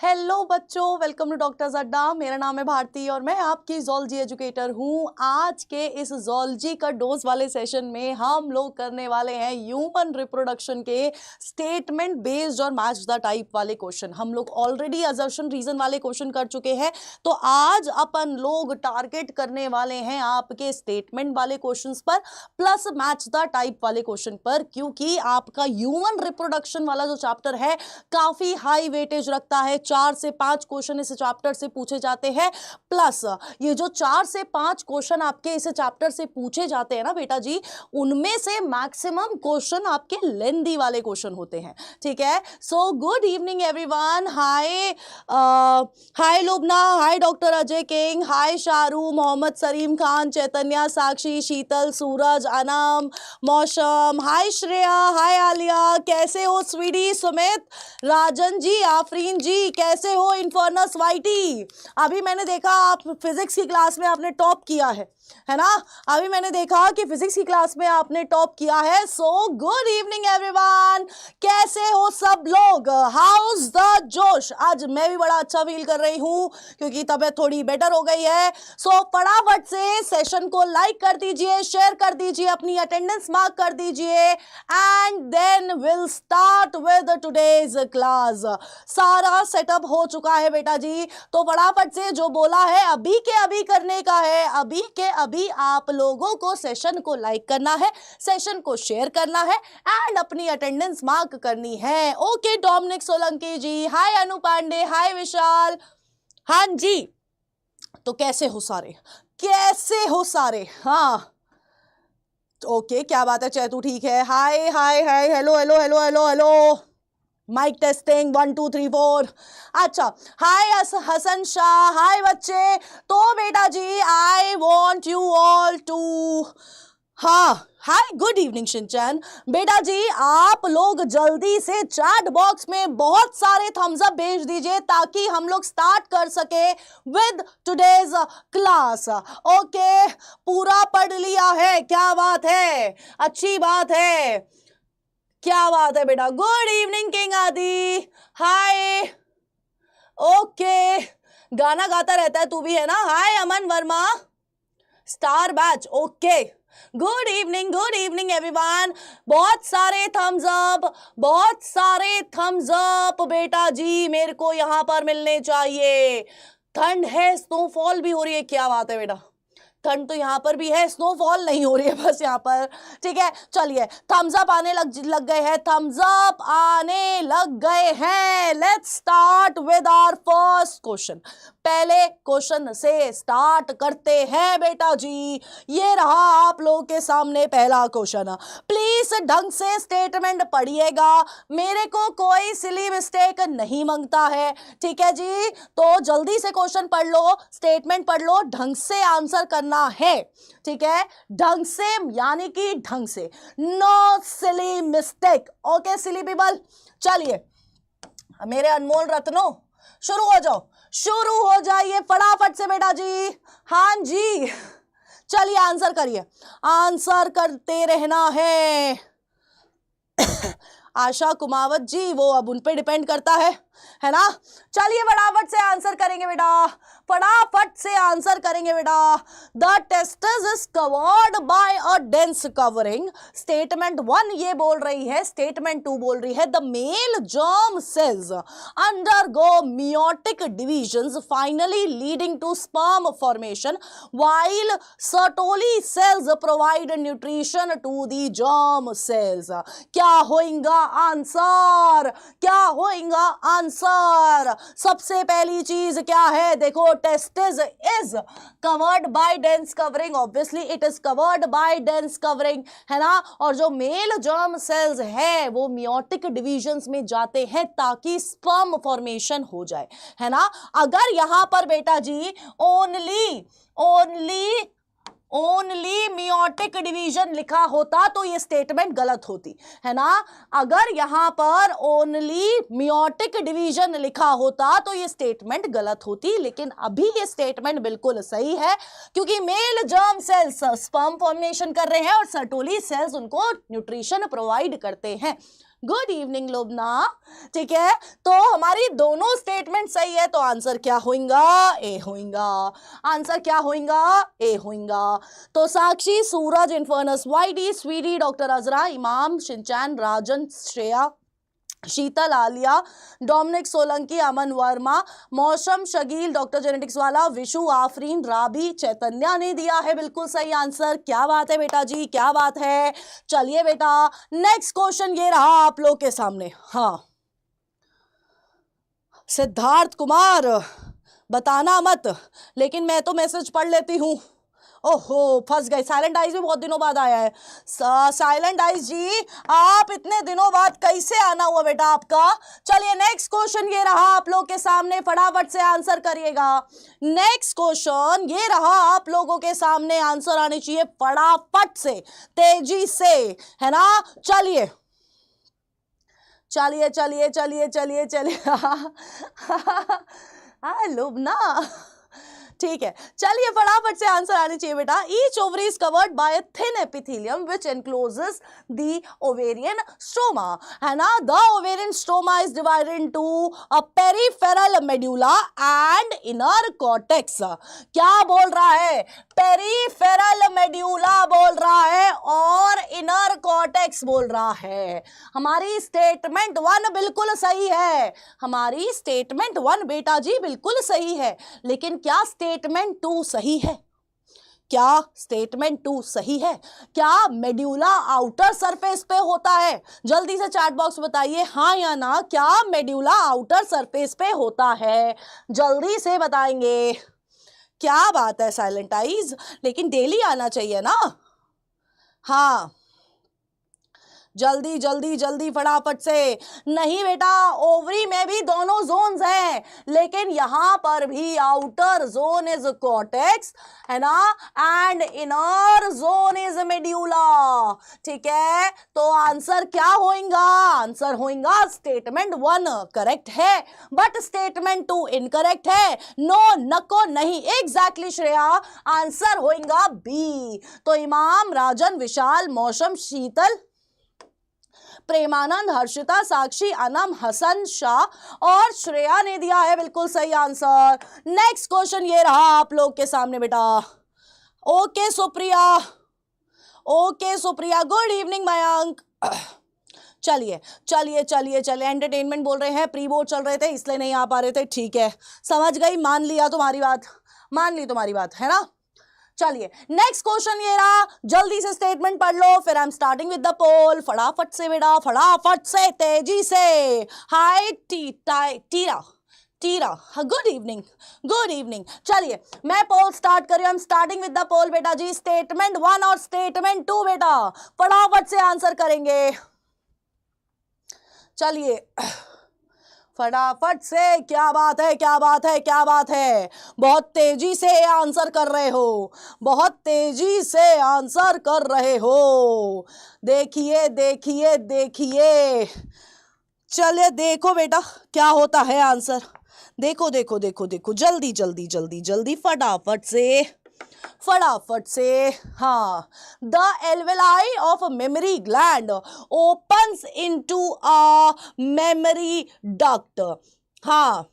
Hello बच्चों, welcome to doctors अड्डा। मेरा नाम है भारती और मैं आपकी ज़ूलॉजी एजुकेटर हूँ। आज के इस ज़ूलॉजी का डोज वाले सेशन में हम लोग करने वाले हैं ह्यूमन रिप्रोडक्शन के स्टेटमेंट बेस्ड और मैच द टाइप वाले क्वेश्चन। हम लोग ऑलरेडी असर्शन रीजन वाले क्वेश्चन कर चुके हैं, तो आज अपन लोग टारगेट करने वाले हैं आपके स्टेटमेंट वाले क्वेश्चंस पर प्लस मैच द टाइप वाले क्वेश्चन पर, क्योंकि आपका ह्यूमन रिप्रोडक्शन वाला जो चैप्टर है काफ़ी हाई वेटेज रखता है। 4 से 5 क्वेश्चन इस चैप्टर से पूछे जाते हैं, प्लस ये जो 4 से 5 क्वेश्चन आपके इस चैप्टर से पूछे जाते हैं ना बेटा जी, उनमें से मैक्सिमम क्वेश्चन आपके लेंदी वाले क्वेश्चन होते हैं। ठीक है, so good evening everyone. Hi Lubna, hi doctor Ajay King, hi Sharu, Mohammad Salim Khan, Chaitanya, Sakshi, Sheetal, Suraj, Anam, Mausam, hi Shreya, हाय आलिया, कैसे हो स्वीटी, सुमित, राजन जी, आफरीन जी, कैसे हो, इन्फर्नस वाइटी। अभी मैंने देखा आप फिजिक्स की क्लास में आपने टॉप किया है ना। अभी मैंने देखा कि फिजिक्स की क्लास में आपने टॉप किया है। सो गुड इवनिंग एवरीवन, कैसे हो सब लोग, हाउस द जोश। आज मैं भी बड़ा अच्छा फील कर रही हूँ क्योंकि तबीयत थोड़ी बेटर हो गई है। सो फटाफट से सेशन को लाइक कर दीजिए, शेयर कर दीजिए, अपनी अटेंडेंस मार्क कर दीजिए and then will start with today's class. सारा सेटअप हो चुका है बेटा जी, तो फटाफट से जो बोला है अभी के अभी करने का है। अभी के अभी आप लोगों को सेशन को लाइक करना है, सेशन को शेयर करना है एंड अपनी अटेंडेंस मार्क करनी है। ओके डोमिनिक सोलंकी जी, हाय अनु पांडे, हाय विशाल। हाँ जी, तो कैसे हो सारे, कैसे हो सारे। हाँ ओके, क्या बात है, चैतू ठीक है। Hi hi hi, hello hello hello hello hello, mike testing 1 2 3 4। अच्छा, हाय हसन शाह, हाय बच्चे। तो बेटा जी I want you all to, हाँ हाय गुड इवनिंग शिनचैन। बेटा जी आप लोग जल्दी से चैट बॉक्स में बहुत सारे थम्स अप भेज दीजिए ताकि हम लोग स्टार्ट कर सके विद टुडेज क्लास। ओके, पूरा पढ़ लिया है, क्या बात है, अच्छी बात है, क्या बात है बेटा। गुड इवनिंग किंग आदि, हाय। ओके, गाना गाता रहता है तू भी है ना। Hi Aman Verma, star batch. Okay, good evening everyone. बहुत सारे थम्स अप, बहुत सारे थम्स अप बेटा जी मेरे को यहां पर मिलने चाहिए। ठंड है, स्नोफॉल भी हो रही है, क्या बात है बेटा। ठंड तो यहाँ पर भी है, स्नोफॉल नहीं हो रही है बस यहाँ पर। ठीक है, चलिए थम्स अप आने लग गए हैं, थम्स अप आने लग गए हैं। Let's start with our first question. पहले क्वेश्चन से स्टार्ट करते हैं बेटा जी। ये रहा आप लोगों के सामने पहला क्वेश्चन। प्लीज ढंग से स्टेटमेंट पढ़िएगा, मेरे को कोई सिली मिस्टेक नहीं मांगता है। ठीक है जी, तो जल्दी से क्वेश्चन पढ़ लो, स्टेटमेंट पढ़ लो, ढंग से आंसर करना है। ठीक है, ढंग से यानी कि ढंग से, नो सिली मिस्टेक। ओके सिली पीपल, चलिए मेरे अनमोल रत्नों शुरू हो जाओ, शुरू हो जाइए फटाफट से बेटा जी। हाँ जी, चलिए आंसर करिए, आंसर करते रहना है। आशा कुमावत जी, वो अब उन पे डिपेंड करता है ना। चलिए फटाफट से आंसर करेंगे बेटा, फटाफट से आंसर करेंगे बेटा। The testis is covered by a dense covering. Statement 1 ये बोल रही है, स्टेटमेंट 2 बोल रही है the male germ cells undergo meiotic divisions finally leading to sperm formation while Sertoli cells provide nutrition to the germ cells. क्या होएगा answer, क्या होएगा आंसर। सबसे पहली चीज क्या है, देखो testis is covered by dense covering, obviously it is covered by dense covering, है ना। और जो मेल जर्म सेल्स है वो मियोटिक डिविजन्स में जाते हैं ताकि स्पर्म फॉर्मेशन हो जाए, है ना। अगर यहां पर बेटा जी ओनली मियोटिक डिवीजन लिखा होता तो ये स्टेटमेंट गलत होती, है ना। अगर यहां पर ओनली मियोटिक डिवीजन लिखा होता तो ये स्टेटमेंट गलत होती, लेकिन अभी ये स्टेटमेंट बिल्कुल सही है क्योंकि male germ cells sperm formation कर रहे हैं और सर्टोली सेल्स उनको न्यूट्रिशन प्रोवाइड करते हैं। Good evening Lubna. ठीक है, तो हमारी दोनों स्टेटमेंट सही है, तो आंसर क्या होगा? ए होगा। आंसर क्या होगा? ए होगा। तो साक्षी, सूरज, इन्फर्नस, वाईडी, स्वीटी, डॉक्टर अजरा, इमाम, शिनचैन, राजन, श्रेया, शीतल, आलिया, डोमिनिक, सोलंकी, अमन वर्मा, मौसम, शकील, डॉक्टर जेनेटिक्स वाला, विशु, आफरीन, राबी, चैतन्या ने दिया है बिल्कुल सही आंसर। क्या बात है बेटा जी, क्या बात है। चलिए बेटा, नेक्स्ट क्वेश्चन ये रहा आप लोग के सामने। हाँ, सिद्धार्थ कुमार, बताना मत, लेकिन मैं तो मैसेज पढ़ लेती हूँ। ओहो, फंस गए। साइलेंट आइज भी बहुत दिनों बाद आया है। साइलेंट आइज जी, आप इतने दिनों बाद कैसे आना हुआ बेटा आपका? चलिए, नेक्स्ट क्वेश्चन ये रहा आप लोग के सामने, फटाफट से आंसर करिएगा। नेक्स्ट क्वेश्चन ये रहा आप लोगों के सामने, आंसर आने चाहिए फटाफट से, तेजी से, है ना। चलिए चलिए चलिए चलिए चलिए चलिए लुबना, ठीक है, चलिए फटाफट से आंसर आने चाहिए बेटा। Each ovary is covered by a thin epithelium which encloses the ovarian stroma, है ना। The ovarian stroma is divided into a peripheral medulla and inner cortex. क्या बोल रहा है? पेरिफेरल मेड्यूला बोल रहा है और इनर कॉर्टेक्स बोल रहा है। हमारी स्टेटमेंट 1 बिल्कुल सही है, हमारी स्टेटमेंट 1 बेटा जी बिल्कुल सही है, लेकिन क्या स्टेटमेंट 2 सही है? क्या स्टेटमेंट 2 सही है? क्या मेड्यूला आउटर सरफेस पे होता है? जल्दी से चैट बॉक्स बताइए हाँ या ना, क्या मेड्यूला आउटर सरफेस पे होता है? जल्दी से बताएंगे। क्या बात है साइलेंट आइज, लेकिन डेली आना चाहिए ना। हाँ, जल्दी जल्दी जल्दी फटाफट से। नहीं बेटा, ओवरी में भी दोनों जोन्स हैं, लेकिन यहां पर भी आउटर जोन इज कॉर्टेक्स, है ना, and inner zone is medulla. ठीक है, तो आंसर क्या होगा? आंसर होगा स्टेटमेंट 1 करेक्ट है, बट स्टेटमेंट 2 इनकरेक्ट है। नो, नको नहीं, एग्जैक्टली श्रेया, आंसर होगा बी। तो इमाम, राजन, विशाल, मौसम, शीतल, प्रेमानंद, हर्षिता, साक्षी, अनम, हसन, शाह और श्रेया ने दिया है बिल्कुल सही आंसर। नेक्स्ट क्वेश्चन ये रहा आप लोग के सामने बेटा। Okay Supriya, okay Supriya, good evening Mayank. चलिए चलिए चलिए चलिए, एंटरटेनमेंट बोल रहे हैं, प्री बोर्ड चल रहे थे इसलिए नहीं आ पा रहे थे। ठीक है, समझ गई, मान लिया तुम्हारी बात, मान ली तुम्हारी बात, है ना। चलिए, नेक्स्ट क्वेश्चन ये रहा, जल्दी से स्टेटमेंट पढ़ लो, फिर I am starting with the poll. फटाफट से बेटा, फटाफट से, तेजी से। Hi Tira, Tira, good evening, good evening. चलिए, मैं पोल स्टार्ट कर रही हूं, I am starting with the poll बेटा जी। स्टेटमेंट 1 और स्टेटमेंट 2 बेटा फटाफट से आंसर करेंगे। चलिए फटाफट से, क्या बात है, क्या बात है, क्या बात है, बहुत तेजी से आंसर कर रहे हो, बहुत तेजी से आंसर कर रहे हो। देखिए देखिए देखिए, चलिए देखो बेटा क्या होता है आंसर। देखो देखो देखो देखो, जल्दी जल्दी जल्दी जल्दी, फटाफट से, फटाफट से। हाँ, the alveoli of memory gland opens into a memory duct. हाँ,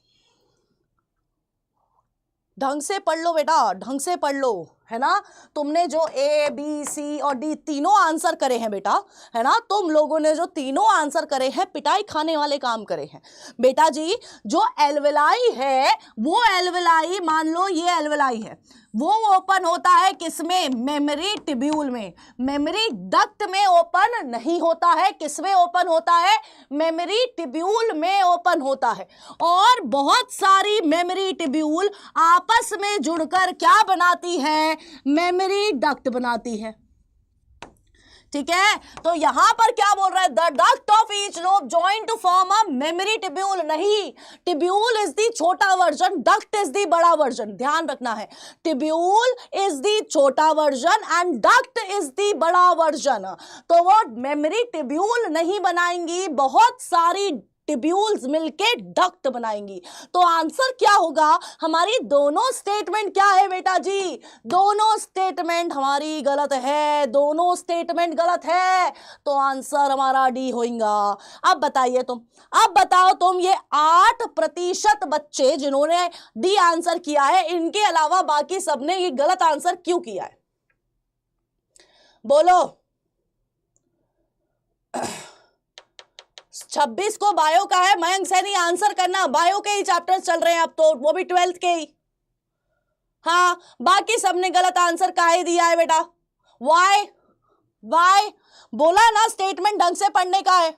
ढंग से पढ़ लो बेटा, ढंग से पढ़ लो, है ना। तुमने जो ए बी सी और डी तीनों आंसर करे हैं बेटा, है ना, तुम लोगों ने जो तीनों आंसर करे हैं, पिटाई खाने वाले काम करे हैं बेटा जी। जो एल्वेलाई है, वो एल्वेलाई, मान लो ये एल्वेलाई है, वो ओपन होता है किसमें? मेमोरी टिब्यूल में। मेमोरी डक्ट में ओपन नहीं होता है, किसमें ओपन होता है? मेमोरी टिब्यूल में ओपन होता है। और बहुत सारी मेमोरी टिब्यूल आपस में जुड़कर क्या बनाती है? मेमोरी डक्ट बनाती है। ठीक है, तो यहां पर क्या बोल रहा है? The duct of each lobe join to form a mammary tubule. नहीं, टिब्यूल इज द छोटा वर्जन, डक्ट इज द बड़ा वर्जन, ध्यान रखना है। टिब्यूल इज द छोटा version and duct is the बड़ा वर्जन। तो वो मेमोरी टिब्यूल नहीं बनाएंगी, बहुत सारी ट्यूब्यूल्स मिलके डक्ट बनाएंगी। तो आंसर क्या होगा? हमारी दोनों स्टेटमेंट क्या है बेटा जी? दोनों स्टेटमेंट हमारी गलत है, दोनों स्टेटमेंट गलत है, तो आंसर हमारा डी होगा। अब बताइए तुम, अब बताओ तुम, ये 8% बच्चे जिन्होंने डी आंसर किया है, इनके अलावा बाकी सबने ये गलत आंसर क्यों किया है? बोलो। 26 को बायो का है, मयंक सैनी आंसर करना, बायो के ही चैप्टर्स चल रहे हैं अब तो, वो भी 12th के ही। हाँ, बाकी सबने गलत आंसर काहे दिया है बेटा? वाई? बोला ना स्टेटमेंट ढंग से पढ़ने का है,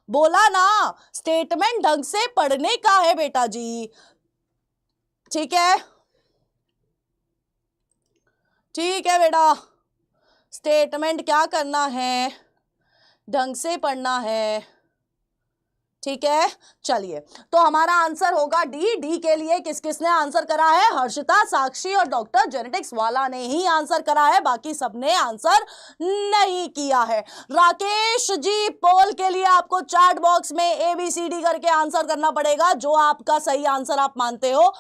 बोला ना स्टेटमेंट ढंग से पढ़ने का है बेटा जी। ठीक है, ठीक है बेटा, स्टेटमेंट क्या करना है? ढंग से पढ़ना है। ठीक है, चलिए, तो हमारा आंसर होगा डी। डी के लिए किस किसने आंसर करा है? हर्षिता, साक्षी और डॉक्टर जेनेटिक्स वाला ने ही आंसर करा है, बाकी सबने आंसर नहीं किया है। राकेश जी, पोल के लिए आपको चैट बॉक्स में ABCD करके आंसर करना पड़ेगा, जो आपका सही आंसर आप मानते हो।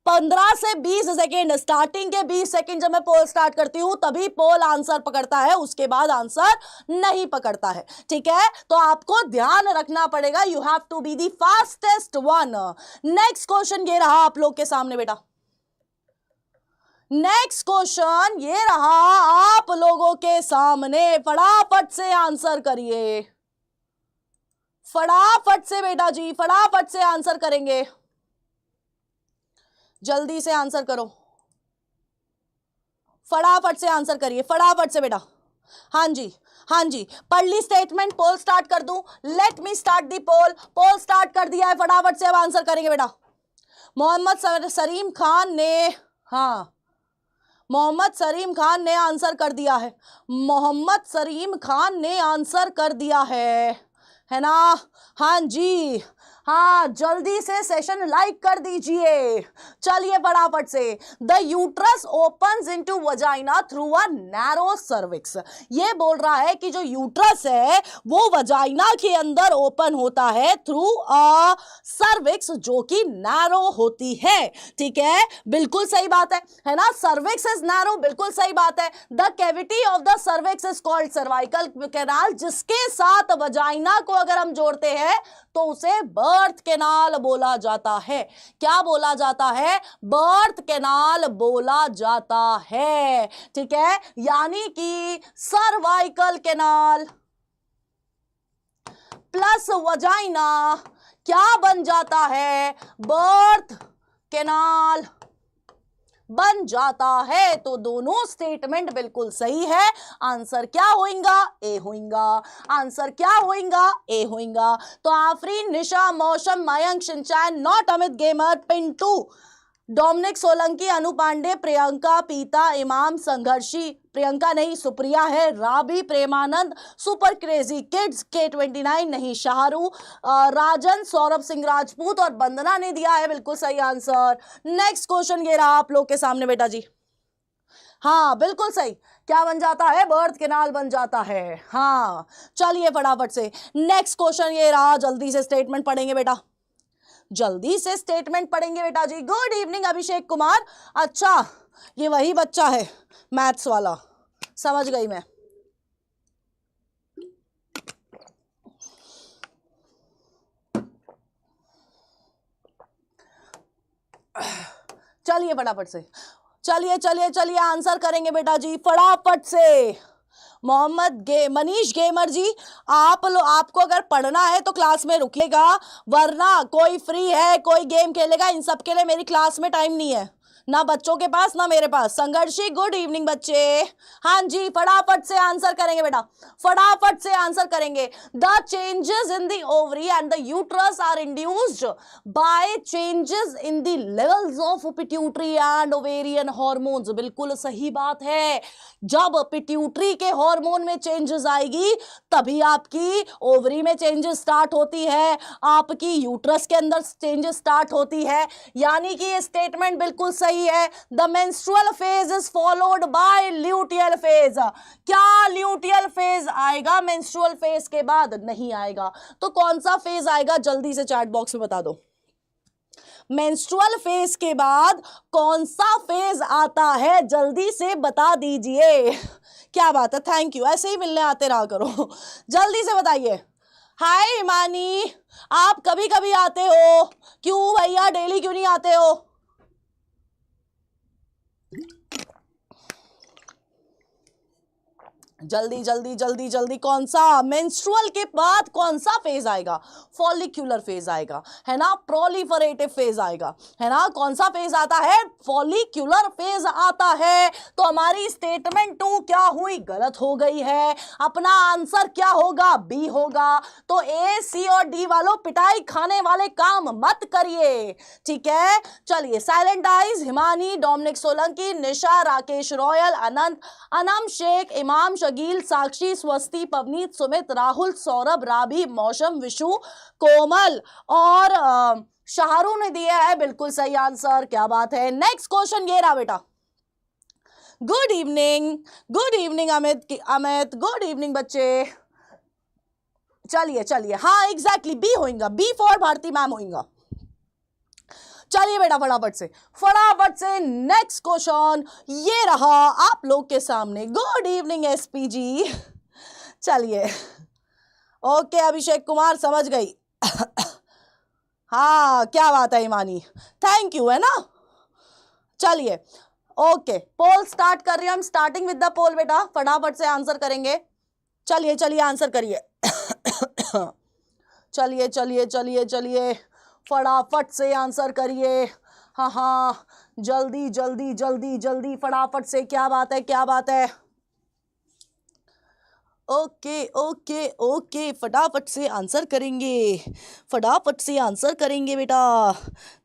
15 से 20 सेकेंड, स्टार्टिंग के 20 सेकेंड जब मैं पोल स्टार्ट करती हूं तभी पोल आंसर पकड़ता है, उसके बाद आंसर नहीं पकड़ता है। ठीक है, तो आपको ध्यान रखना पड़ेगा, you have to be the fastest one. Next question ये रहा आप लोग के सामने बेटा, नेक्स्ट क्वेश्चन ये रहा आप लोगों के सामने, फटाफट से आंसर करिए, फटाफट से बेटा जी, फटाफट से आंसर करेंगे, जल्दी से आंसर करो, फटाफट से आंसर करिए, फटाफट से बेटा। हाँ जी, हाँ जी, पढ़ ली स्टेटमेंट, पोल स्टार्ट कर दूं? Let me start the poll. Poll start कर दिया है, फटाफट से अब आंसर करेंगे बेटा। मोहम्मद सलीम खान ने, हाँ, मोहम्मद सलीम खान ने आंसर कर दिया है, मोहम्मद सलीम खान ने आंसर कर दिया है ना? हाँ जी, हाँ, जल्दी से सेशन लाइक कर दीजिए। चलिए फटाफट से, the uterus opens into vagina through a narrow cervix. ये बोल रहा है कि जो यूट्रस है वो वजाइना के अंदर ओपन होता है थ्रू अ सर्विक्स, जो कि नैरो होती है। ठीक है, बिल्कुल सही बात है ना? सर्विक्स इज नैरो, बिल्कुल सही बात है। The cavity of the cervix is called cervical canal, जिसके साथ वजाइना को अगर हम जोड़ते हैं तो उसे बर्थ कैनाल बोला जाता है। क्या बोला जाता है? बर्थ कैनाल बोला जाता है। ठीक है, यानी कि सर्वाइकल कैनाल प्लस वजाइना क्या बन जाता है? बर्थ कैनाल बन जाता है। तो दोनों स्टेटमेंट बिल्कुल सही है। आंसर क्या होगा? ए होगा। आंसर क्या होगा? ए होगा। तो Afreen, Nisha, Mausam, Mayank, Shinchan, not Amit gamer, Pintu, Dominic Solanki, Anu Pandey, Priyanka, पीता, इमाम, संघर्षी, प्रियंका नहीं सुप्रिया है, Rabi, Premanand, super crazy kids, K29 नहीं, शाहरू, राजन, सौरभ सिंह राजपूत और वंदना ने दिया है बिल्कुल सही आंसर। नेक्स्ट क्वेश्चन ये रहा आप लोग के सामने बेटा जी। हाँ, बिल्कुल सही। क्या बन जाता है? बर्थ कैनाल बन जाता है। हाँ, चलिए फटाफट से नेक्स्ट क्वेश्चन ये रहा, जल्दी से स्टेटमेंट पढ़ेंगे बेटा, जल्दी से स्टेटमेंट पढ़ेंगे बेटा जी। Good evening Abhishek Kumar. अच्छा, ये वही बच्चा है मैथ्स वाला, समझ गई मैं। चलिए फटाफट से, चलिए चलिए चलिए आंसर करेंगे बेटा जी फटाफट से। मनीष गेमर जी, आपको अगर पढ़ना है तो क्लास में रुकिएगा, वरना कोई फ्री है, कोई गेम खेलेगा, इन सब के लिए मेरी क्लास में टाइम नहीं है, ना बच्चों के पास ना मेरे पास। संघर्षी, गुड इवनिंग बच्चे। हाँ जी, फटाफट से आंसर करेंगे बेटा, फटाफट से आंसर करेंगे। The changes in the ovary and the uterus are induced by changes in the levels of pituitary and ovarian hormones. बिल्कुल सही बात है, जब पिट्यूटरी के हार्मोन में चेंजेस आएगी तभी आपकी ओवरी में चेंजेस स्टार्ट होती है, आपकी यूट्रस के अंदर चेंजेस स्टार्ट होती है। यानी कि ये स्टेटमेंट बिल्कुल सही सही है। The menstrual phase is followed by luteal phase. क्या ल्यूटियल फेज आएगा मेंस्ट्रुअल फेज के बाद? नहीं आएगा। तो कौन सा फेज आएगा जल्दी से चैट बॉक्स में बता दो। मेंस्ट्रुअल फेज के बाद कौन सा फेज आता है जल्दी से बता दीजिए। क्या बात है, थैंक यू, ऐसे ही मिलने आते रहा करो। जल्दी से बताइए। हाय हिमानी, आप कभी कभी आते हो, क्यों भैया डेली क्यों नहीं आते हो? जल्दी जल्दी जल्दी जल्दी, कौन सा मेंस्ट्रुअल के बाद कौन सा फेज आएगा? फॉलिक्यूलर फेज आएगा, है ना, प्रोलिफरेटिव फेज आएगा, है ना। कौन सा फेज आता है? फॉलिक्यूलर फेज आता है। तो हमारी स्टेटमेंट 2 क्या हुई? गलत हो गई है। अपना आंसर क्या होगा? बी होगा। तो ए, सी और डी वालों पिटाई खाने वाले काम मत करिए, ठीक है। चलिए, silent eyes, Himani, Dominic Solanki, Nisha, Rakesh royal, Anant, Anam Shaikh, Imam Shagil, साक्षी, स्वस्ति, पवनीत, सुमित, राहुल, सौरभ, राबी, मौसम, विशु, कोमल और शाहरू ने दिया है बिल्कुल सही आंसर। क्या बात है। नेक्स्ट क्वेश्चन ये रहा बेटा। Good evening Amit, Amit good evening बच्चे। चलिए चलिए, हाँ एग्जैक्टली बी होगा, बी फॉर भारती मैम होगा। चलिए बेटा फटाफट से नेक्स्ट क्वेश्चन ये रहा आप लोग के सामने। गुड इवनिंग एसपी जी। चलिए, ओके अभिषेक कुमार, समझ गई। हाँ क्या बात है ईमानी, थैंक यू, है ना। चलिए ओके, पोल स्टार्ट कर रही हूं। हम स्टार्टिंग विद द पोल बेटा, फटाफट से आंसर करेंगे। चलिए चलिए आंसर करिए। चलिए चलिए चलिए चलिए, फटाफट से आंसर करिए। हाँ हाँ, जल्दी जल्दी जल्दी जल्दी, फटाफट से। क्या बात है, क्या बात है। ओके ओके ओके, फटाफट से आंसर करेंगे, फटाफट से आंसर करेंगे बेटा,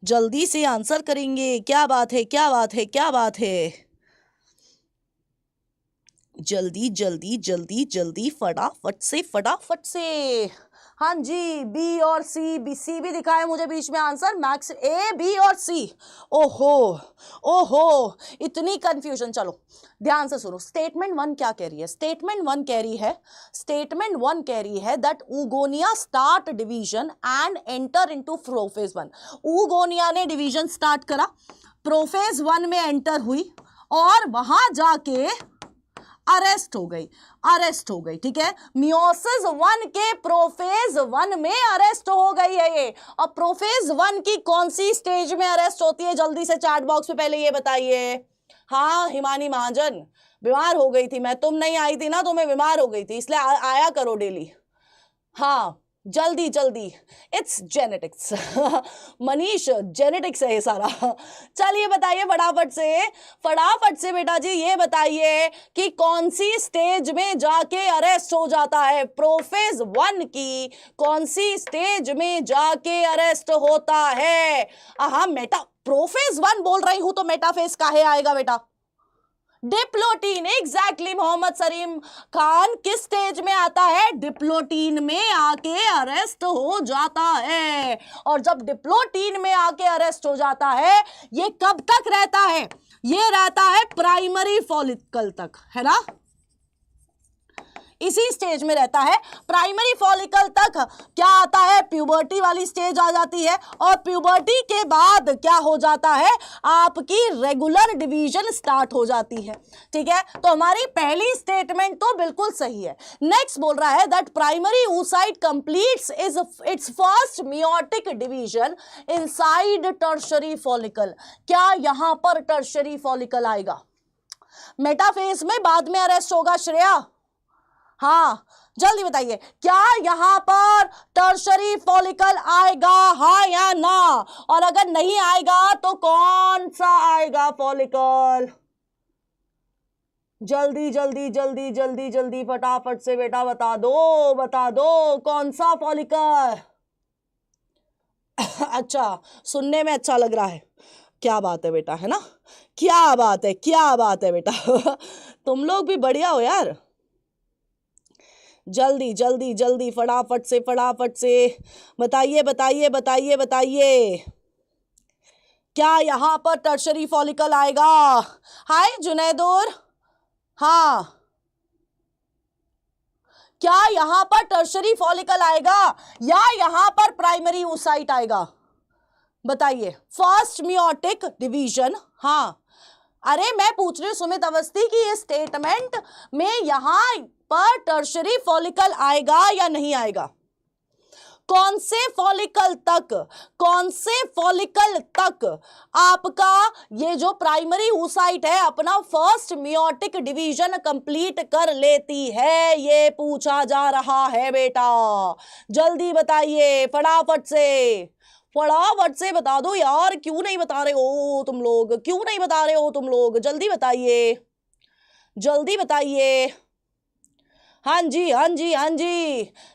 जल्दी से आंसर करेंगे। क्या बात है, क्या बात है, क्या बात है। जल्दी जल्दी जल्दी जल्दी, फटाफट से फटाफट से। हाँ जी, बी और सी, बी सी भी दिखा है मुझे बीच में आंसर। मैक्स ए, बी और सी। ओहो ओहो, इतनी कंफ्यूजन। चलो ध्यान से सुनो। स्टेटमेंट 1 क्या कह रही है? स्टेटमेंट 1 कह रही है that oogonia start division and enter into prophase 1। Oogonia ने डिवीजन स्टार्ट करा, प्रोफेज 1 में एंटर हुई और वहां जाके अरेस्ट हो गई, ठीक है। मियोसिस 1 के प्रोफेज 1 में अरेस्ट हो गई है ये। और प्रोफेज 1 की कौन सी स्टेज में अरेस्ट होती है जल्दी से चैट बॉक्स में पहले ये बताइए। हाँ हिमानी महाजन, बीमार हो गई थी मैं, तुम नहीं आई थी ना तो मैं बीमार हो गई थी, इसलिए आया करो डेली। हाँ जल्दी जल्दी, इट्स जेनेटिक्स। मनीष, जेनेटिक्स है ये सारा। चलिए बताइए फटाफट से बेटा जी, ये बताइए कि कौन सी स्टेज में जाके अरेस्ट हो जाता है? प्रोफेज 1 की कौन सी स्टेज में जाके अरेस्ट होता है? हाँ मेटा, प्रोफेज 1 बोल रही हूं तो मेटाफेज काहे आएगा बेटा? Diplotene, exactly Mohammed Salim Khan. किस स्टेज में आता है? डिप्लोटीन में आके अरेस्ट हो जाता है। और जब डिप्लोटीन में आके अरेस्ट हो जाता है, ये कब तक रहता है? ये रहता है प्राइमरी फॉलिकल तक, है ना। इसी स्टेज में रहता है, प्राइमरी फॉलिकल तक। क्या आता है? प्यूबर्टी वाली स्टेज आ जाती है और प्यूबर्टी के बाद क्या हो जाता है? आपकी रेगुलर डिवीजन स्टार्ट हो जाती है, ठीक है। तो हमारी पहली स्टेटमेंट तो बिल्कुल सही है। नेक्स्ट बोल रहा है that primary oocyte completes its first meiotic division inside tertiary follicle। क्या यहां पर टर्शरी फॉलिकल आएगा? मेटाफेज में बाद में अरेस्ट होगा श्रेया। हाँ जल्दी बताइए, क्या यहां पर टर्शरी फॉलिकल आएगा, हाँ या ना? और अगर नहीं आएगा तो कौन सा आएगा फॉलिकल? जल्दी जल्दी जल्दी जल्दी जल्दी, फटाफट से बेटा बता दो कौन सा फॉलिकल। अच्छा, सुनने में अच्छा लग रहा है। क्या बात है बेटा, है ना। क्या बात है बेटा। तुम लोग भी बढ़िया हो यार। जल्दी जल्दी जल्दी, फटाफट से बताइए। क्या यहाँ पर टर्शरी फॉलिकल आएगा? हाय जुनैदुर, हाँ क्या यहाँ पर टर्शरी फॉलिकल आएगा या यहाँ पर प्राइमरी oocyte आएगा? बताइए। फर्स्ट मियोटिक डिवीजन, हाँ अरे मैं पूछ रही हूँ सुमित अवस्थी की ये स्टेटमेंट में यहाँ पर टर्शरी फॉलिकल आएगा या नहीं आएगा? कौन से फॉलिकल तक आपका ये जो प्राइमरी oocyte है अपना फर्स्ट मियोटिक डिवीजन कंप्लीट कर लेती है, ये पूछा जा रहा है बेटा। जल्दी बताइए, फटाफट से बता दो यार, क्यों नहीं बता रहे हो तुम लोग, जल्दी बताइए। हाँ जी,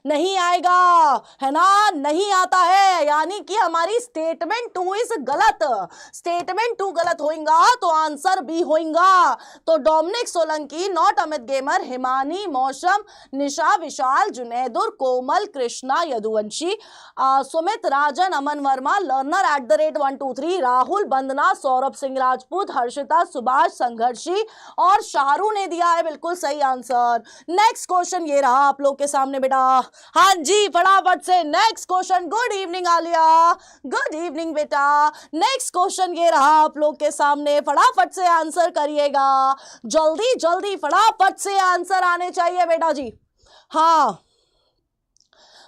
नहीं आएगा है ना, नहीं आता है, यानी कि हमारी स्टेटमेंट 2 इज गलत। स्टेटमेंट 2 गलत होगा तो आंसर बी होगा। तो Dominic Solanki, not Amit gamer, Himani, Mausam, Nisha, Vishal, Junaidur, Komal, Krishna, Yaduvanshi, Sumit, Rajan, Aman Verma, learner @123, Rahul, Bandana, Saurabh Singh Rajput, Harshita, Subhash, Sangharshi और शाहरू ने दिया है बिल्कुल सही आंसर। नेक्स्ट क्वेश्चन ये रहा आप लोग के सामने बेटा। हाँ जी, फटाफट से next question. Good evening Alia, good evening बेटा। नेक्स्ट क्वेश्चन ये रहा आप लोग के सामने, फटाफट से आंसर करिएगा, जल्दी फटाफट से आंसर आने चाहिए बेटा जी। हाँ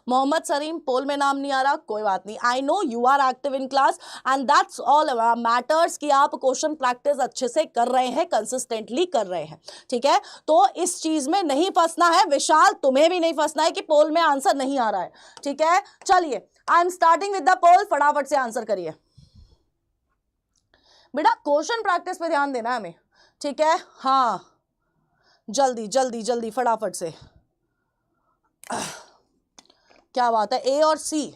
मोहम्मद सलीम, पोल में नाम नहीं आ रहा, कोई बात नहीं। I know you are active in class and that's all matters कि आप क्वेश्चन प्रैक्टिस अच्छे से कर रहे हैं, कंसिस्टेंटली कर रहे हैं, ठीक है। तो इस चीज में नहीं फंसना है। विशाल, तुम्हें भी नहीं फंसना है कि पोल में आंसर नहीं आ रहा है, ठीक है। चलिए, I am starting with the poll, फटाफट से आंसर करिए बेटा। क्वेश्चन प्रैक्टिस पे ध्यान देना है हमें, ठीक है। हाँ जल्दी फटाफट से। क्या बात है, ए और सी?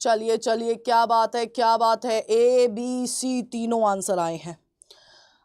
चलिए क्या बात है, ए बी सी तीनों आंसर आए हैं।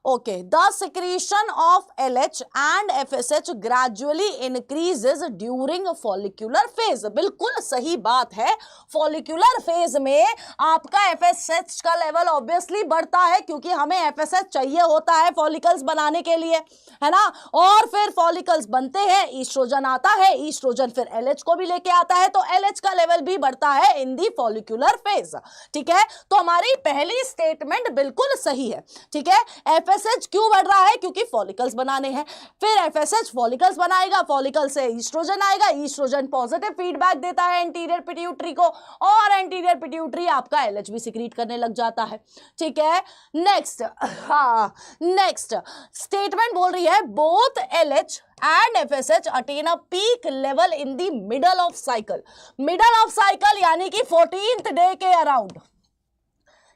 Okay, the secretion of LH and FSH gradually increases during follicular phase. बिल्कुल सही बात है। फॉलिक्यूलर फेज में आपका FSH का लेवल ऑब्वियसली बढ़ता है, क्योंकि हमें FSH चाहिए होता है फॉलिकल्स बनाने के लिए, है ना। और फिर फॉलिकल्स बनते हैं, ईस्ट्रोजन आता है, ईस्ट्रोजन फिर LH को भी लेके आता है, तो LH का लेवल भी बढ़ता है इन दी फॉलिक्यूलर फेज, ठीक है। तो हमारी पहली स्टेटमेंट बिल्कुल सही है, ठीक है। FSH क्यों बढ़ रहा है? क्योंकि फॉलिकल्स बनाने हैं। फिर FSH फॉलिकल्स बनाएगा, फॉलिकल से ईस्ट्रोजन आएगा, ईस्ट्रोजन पॉजिटिव फीडबैक देता है एंटीरियर पिट्यूटरी को, और एंटीरियर पिट्यूटरी आपका LH भी सिक्रीट करने लग जाता है, ठीक है। नेक्स्ट, हाँ नेक्स्ट स्टेटमेंट बोल रही है both LH and FSH attain a peak level in the middle of cycle। middle of cycle यानी कि 14th डे के अराउंड।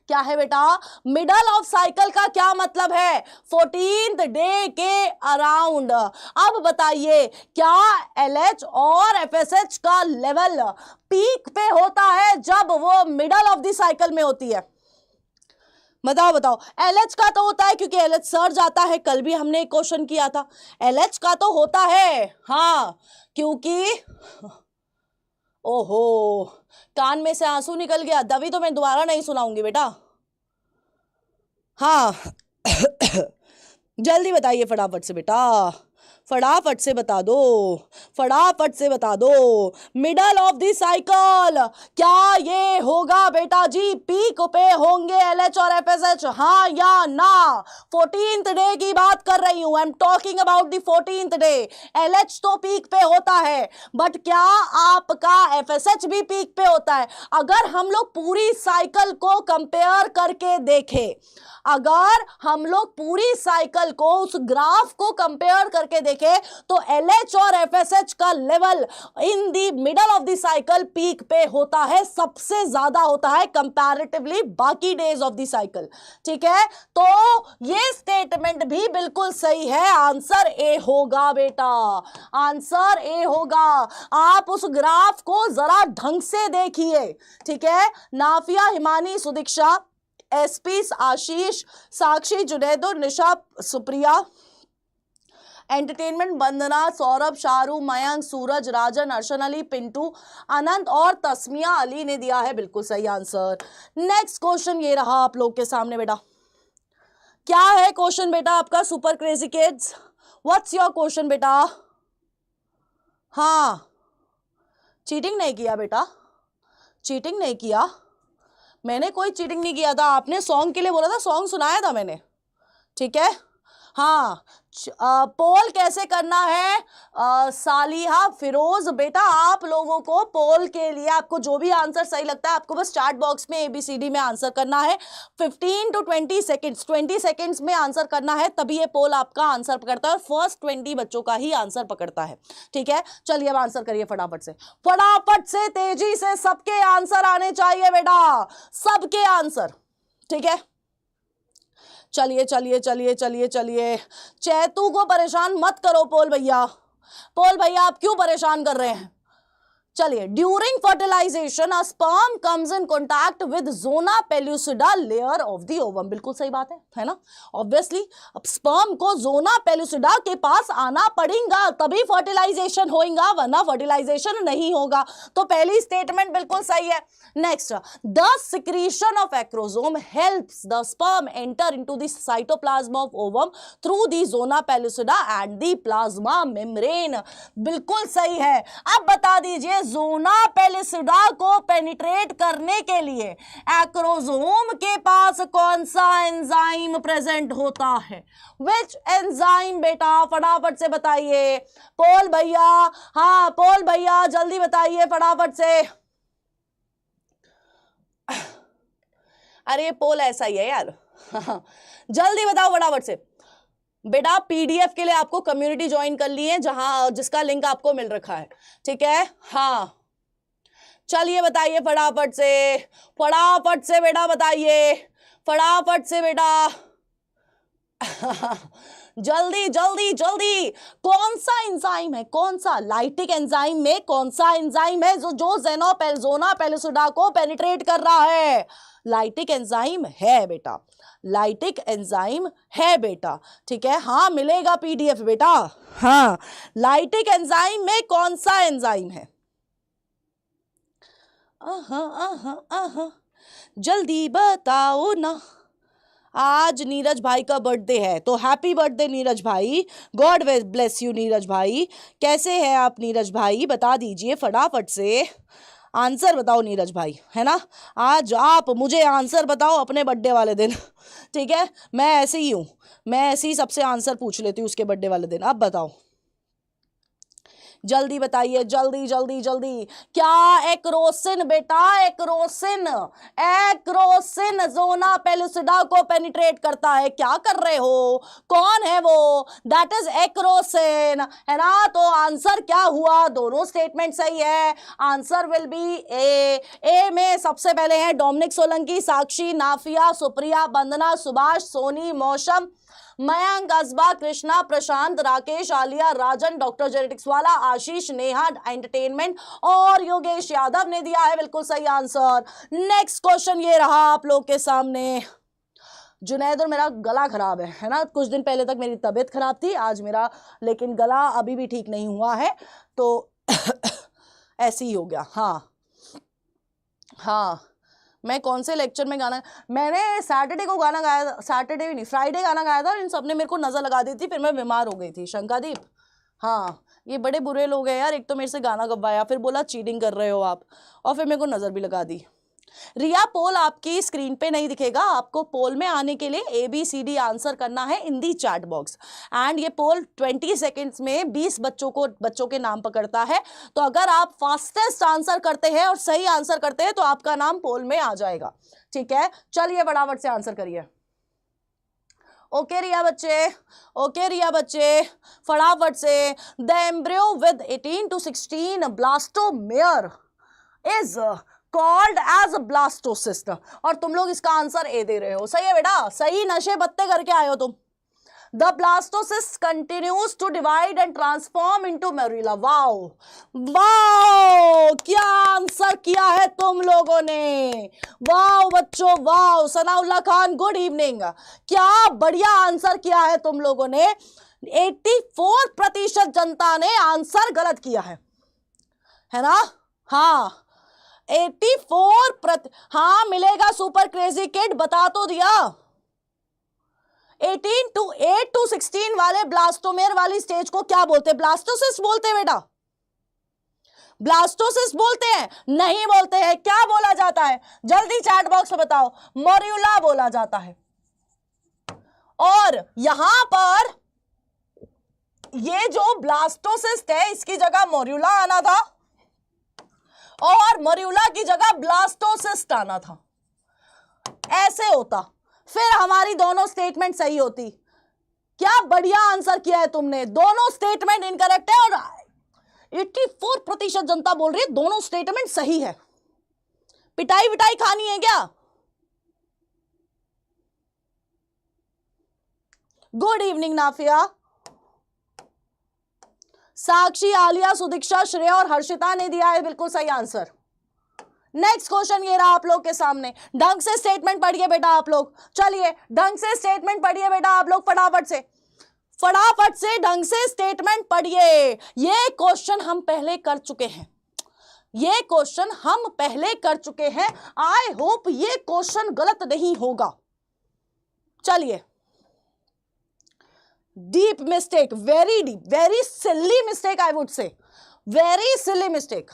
क्या है बेटा? मिडल ऑफ साइकिल का क्या मतलब है? 14th डे के अराउंड। अब बताइए, क्या LH और FSH का लेवल पीक पे होता है जब वो मिडल ऑफ द साइकिल में होती है? बताओ। LH का तो होता है क्योंकि LH सर जाता है, कल भी हमने एक क्वेश्चन किया था। LH का तो होता है, हाँ, क्योंकि ओहो कान में से आंसू निकल गया, तभी तो मैं दोबारा नहीं सुनाऊंगी बेटा। हाँ जल्दी बताइए फटाफट से बेटा, फटाफट से बता दो। मिडल ऑफ द साइकिल क्या ये होगा बेटा जी? पीक पे होंगे LH और FSH, हाँ या ना? 14th डे की बात कर रही हूं, I am talking about the 14th day. LH तो पीक पे होता है, बट क्या आपका FSH भी पीक पे होता है? अगर हम लोग पूरी साइकिल को कंपेयर करके देखें, अगर हम लोग पूरी साइकिल को, उस ग्राफ को कंपेयर करके देखें, तो LH और FSH का level in the middle of the cycle peak पे होता है, सबसे ज्यादा होता है कंपैरेटिवली बाकी डेज ऑफ द साइकिल, ठीक है। तो ये स्टेटमेंट भी बिल्कुल सही है, आंसर ए होगा बेटा, आंसर ए होगा। आप उस ग्राफ को जरा ढंग से देखिए, ठीक है। नाफिया, हिमानी, सुदीक्षा, SP, आशीष, साक्षी, जुनैदुर, निशा, सुप्रिया, एंटरटेनमेंट वंदना, सौरभ, शाहरुख, मयंक, सूरज, राजन, अर्शन अली, पिंटू, अनंत और तस्मिया अली ने दिया है बिल्कुल सही आंसर। नेक्स्ट क्वेश्चन ये रहा आप लोग के सामने बेटा। क्या है क्वेश्चन बेटा आपका super crazy kids? What's your question बेटा? हाँ, चीटिंग नहीं किया बेटा, चीटिंग नहीं किया, मैंने कोई चीटिंग नहीं किया था। आपने सॉन्ग के लिए बोला था, सॉन्ग सुनाया था मैंने, ठीक है। हाँ, पोल कैसे करना है सालिहा फिरोज? बेटा आप लोगों को पोल के लिए आपको जो भी आंसर सही लगता है आपको बस चैट बॉक्स में ABCD में आंसर करना है। 15 to 20 सेकेंड्स, 20 सेकेंड्स में आंसर करना है, तभी ये पोल आपका आंसर पकड़ता है और फर्स्ट 20 बच्चों का ही आंसर पकड़ता है, ठीक है। चलिए अब आंसर करिए फटाफट से, फटाफट से, तेजी से, सबके आंसर आने चाहिए बेटा, सबके आंसर, ठीक है। चलिए चलिए चलिए चलिए चलिए, चैतू को परेशान मत करो पोल भैया, पोल भैया आप क्यों परेशान कर रहे हैं? चलिए, during fertilization a sperm comes in contact with zona pellucida layer of the ovum. बिल्कुल सही बात है ना। ऑब्वियसली अब स्पर्म को जोना पेलुसिडा के पास आना पड़ेगा तभी फर्टिलाइजेशन होगा, वरना फर्टिलाइजेशन नहीं होगा। तो पहली स्टेटमेंट बिल्कुल सही है। Next, the secretion of acrosome helps the sperm enter into the cytoplasm of ovum through the zona pellucida and the plasma membrane. बिल्कुल सही है। अब बता दीजिए, जोना पेलिसिडा को पेनिट्रेट करने के लिए एक्रोसोम के पास कौन सा एंजाइम प्रेजेंट होता है? विच एंजाइम बेटा? फटाफट से बताइए पोल भैया। हाँ पोल भैया जल्दी बताइए फटाफट से। अरे पोल ऐसा ही है यार। जल्दी बताओ फटाफट से बेटा। पीडीएफ के लिए आपको कम्युनिटी ज्वाइन कर ली है, जहां जिसका लिंक आपको मिल रखा है, ठीक है। हाँ चलिए बताइए फटाफट से, फटाफट से बेटा बताइए, फटाफट से बेटा। जल्दी जल्दी जल्दी, कौन सा एंजाइम है, कौन सा लाइटिक एंजाइम में कौन सा एंजाइम है जो जोना पेलिसिडा को पेनिट्रेट कर रहा है? लाइटिक एंजाइम है बेटा, लाइटिक एंजाइम है बेटा, ठीक है। हाँ मिलेगा पीडीएफ बेटा। हाँ, लाइटिक एंजाइम में कौन सा एंजाइम है? जल्दी बताओ ना। आज नीरज भाई का बर्थडे है, तो हैप्पी बर्थडे नीरज भाई, गॉड ब्लेस यू नीरज भाई। कैसे हैं आप नीरज भाई? बता दीजिए फटाफट से, आंसर बताओ नीरज भाई, है ना। आज आप मुझे आंसर बताओ अपने बर्थडे वाले दिन, ठीक है। मैं ऐसे ही हूँ, मैं ऐसे ही सबसे आंसर पूछ लेती हूँ उसके बर्थडे वाले दिन। अब बताओ जल्दी बताइए, जल्दी जल्दी जल्दी। क्या एक्रोसिन बेटा? एक्रोसिन, एक्रोसिन जोना पेलिसिडा को पेनिट्रेट करता है। क्या कर रहे हो? कौन है वो? दैट इज एक्रोसिन, है ना। तो आंसर क्या हुआ? दोनों स्टेटमेंट सही है। आंसर विल बी ए। ए में सबसे पहले है डोमिनिक सोलंकी, साक्षी, नाफिया, सुप्रिया, वंदना, सुभाष, सोनी, मौसम, मयंक, असबा, कृष्णा, प्रशांत, राकेश, आलिया, राजन, डॉक्टर जेनेटिक्स वाला, आशीष, नेहा एंटरटेनमेंट और योगेश यादव ने दिया है बिल्कुल सही आंसर। नेक्स्ट क्वेश्चन ये रहा आप लोग के सामने। जुनैद और मेरा गला खराब है ना। कुछ दिन पहले तक मेरी तबीयत खराब थी, आज मेरा लेकिन गला अभी भी ठीक नहीं हुआ है, तो ऐसे ही हो गया। हाँ हाँ, मैं कौन से लेक्चर में गाना, मैंने सैटरडे को गाना गाया था, सैटरडे भी नहीं फ्राइडे गाना गाया था, इन सब ने मेरे को नजर लगा दी थी, फिर मैं बीमार हो गई थी। शंकादीप, हाँ ये बड़े बुरे लोग हैं यार। एक तो मेरे से गाना गवाया, फिर बोला चीटिंग कर रहे हो आप, और फिर मेरे को नजर भी लगा दी। रिया, पोल आपकी स्क्रीन पे नहीं दिखेगा, आपको पोल में आने के लिए ABCD आंसर करना है इन दी चैट बॉक्स। एंड ये पोल 20 सेकेंड्स में 20 बच्चों के नाम पकड़ता है। तो अगर आप फास्टेस्ट आंसर करते हैं और सही आंसर करते हैं तो आपका नाम पोल में आ जाएगा, ठीक है। चलिए फटाफट से आंसर करिए। ओके रिया बच्चे, ओके रिया बच्चे, फटाफट से। The embryo with 18 to 16 blastomere is called as blastocyst. और तुम लोग इसका आंसर ए दे रहे हो। सही है बेटा, सही नशे पत्ते करके आए हो तुम। The blastocyst continues to divide and transform into morula. Wow wow, क्या आंसर किया है तुम लोगों ने। वाओ बच्चों wow. Sanaullah Khan good evening, क्या बढ़िया आंसर किया है तुम लोगों ने। 84% जनता ने आंसर गलत किया है ना? हाँ 84%। हाँ मिलेगा सुपर क्रेजी किड, बता तो दिया। 8 to 16 वाले ब्लास्टोमेर वाली स्टेज को क्या बोलते हैं? ब्लास्टोसिस बोलते हैं बेटा, ब्लास्टोसिस बोलते हैं? नहीं बोलते हैं। क्या बोला जाता है? जल्दी चैट बॉक्स में बताओ। मोर्यूला बोला जाता है। और यहां पर ये जो ब्लास्टोसिस्ट है इसकी जगह मोर्यूला आना था और मोर्यूला की जगह ब्लास्टोसिस्ट आना था। ऐसे होता, फिर हमारी दोनों स्टेटमेंट सही होती। क्या बढ़िया आंसर किया है तुमने। दोनों स्टेटमेंट इनकरेक्ट है और 84% जनता बोल रही है दोनों स्टेटमेंट सही है। पिटाई विटाई खानी है क्या? Good evening Nafia. साक्षी, आलिया, सुदीक्षा, श्रेया और हर्षिता ने दिया है बिल्कुल सही आंसर। नेक्स्ट क्वेश्चन ये रहा आप लोग के सामने। ढंग से स्टेटमेंट पढ़िए बेटा आप लोग। चलिए ढंग से स्टेटमेंट पढ़िए बेटा आप लोग, फटाफट से ढंग से स्टेटमेंट पढ़िए। ये क्वेश्चन हम पहले कर चुके हैं। आई होप ये क्वेश्चन गलत नहीं होगा। चलिए, deep mistake, very deep, very silly mistake, I would say very silly mistake,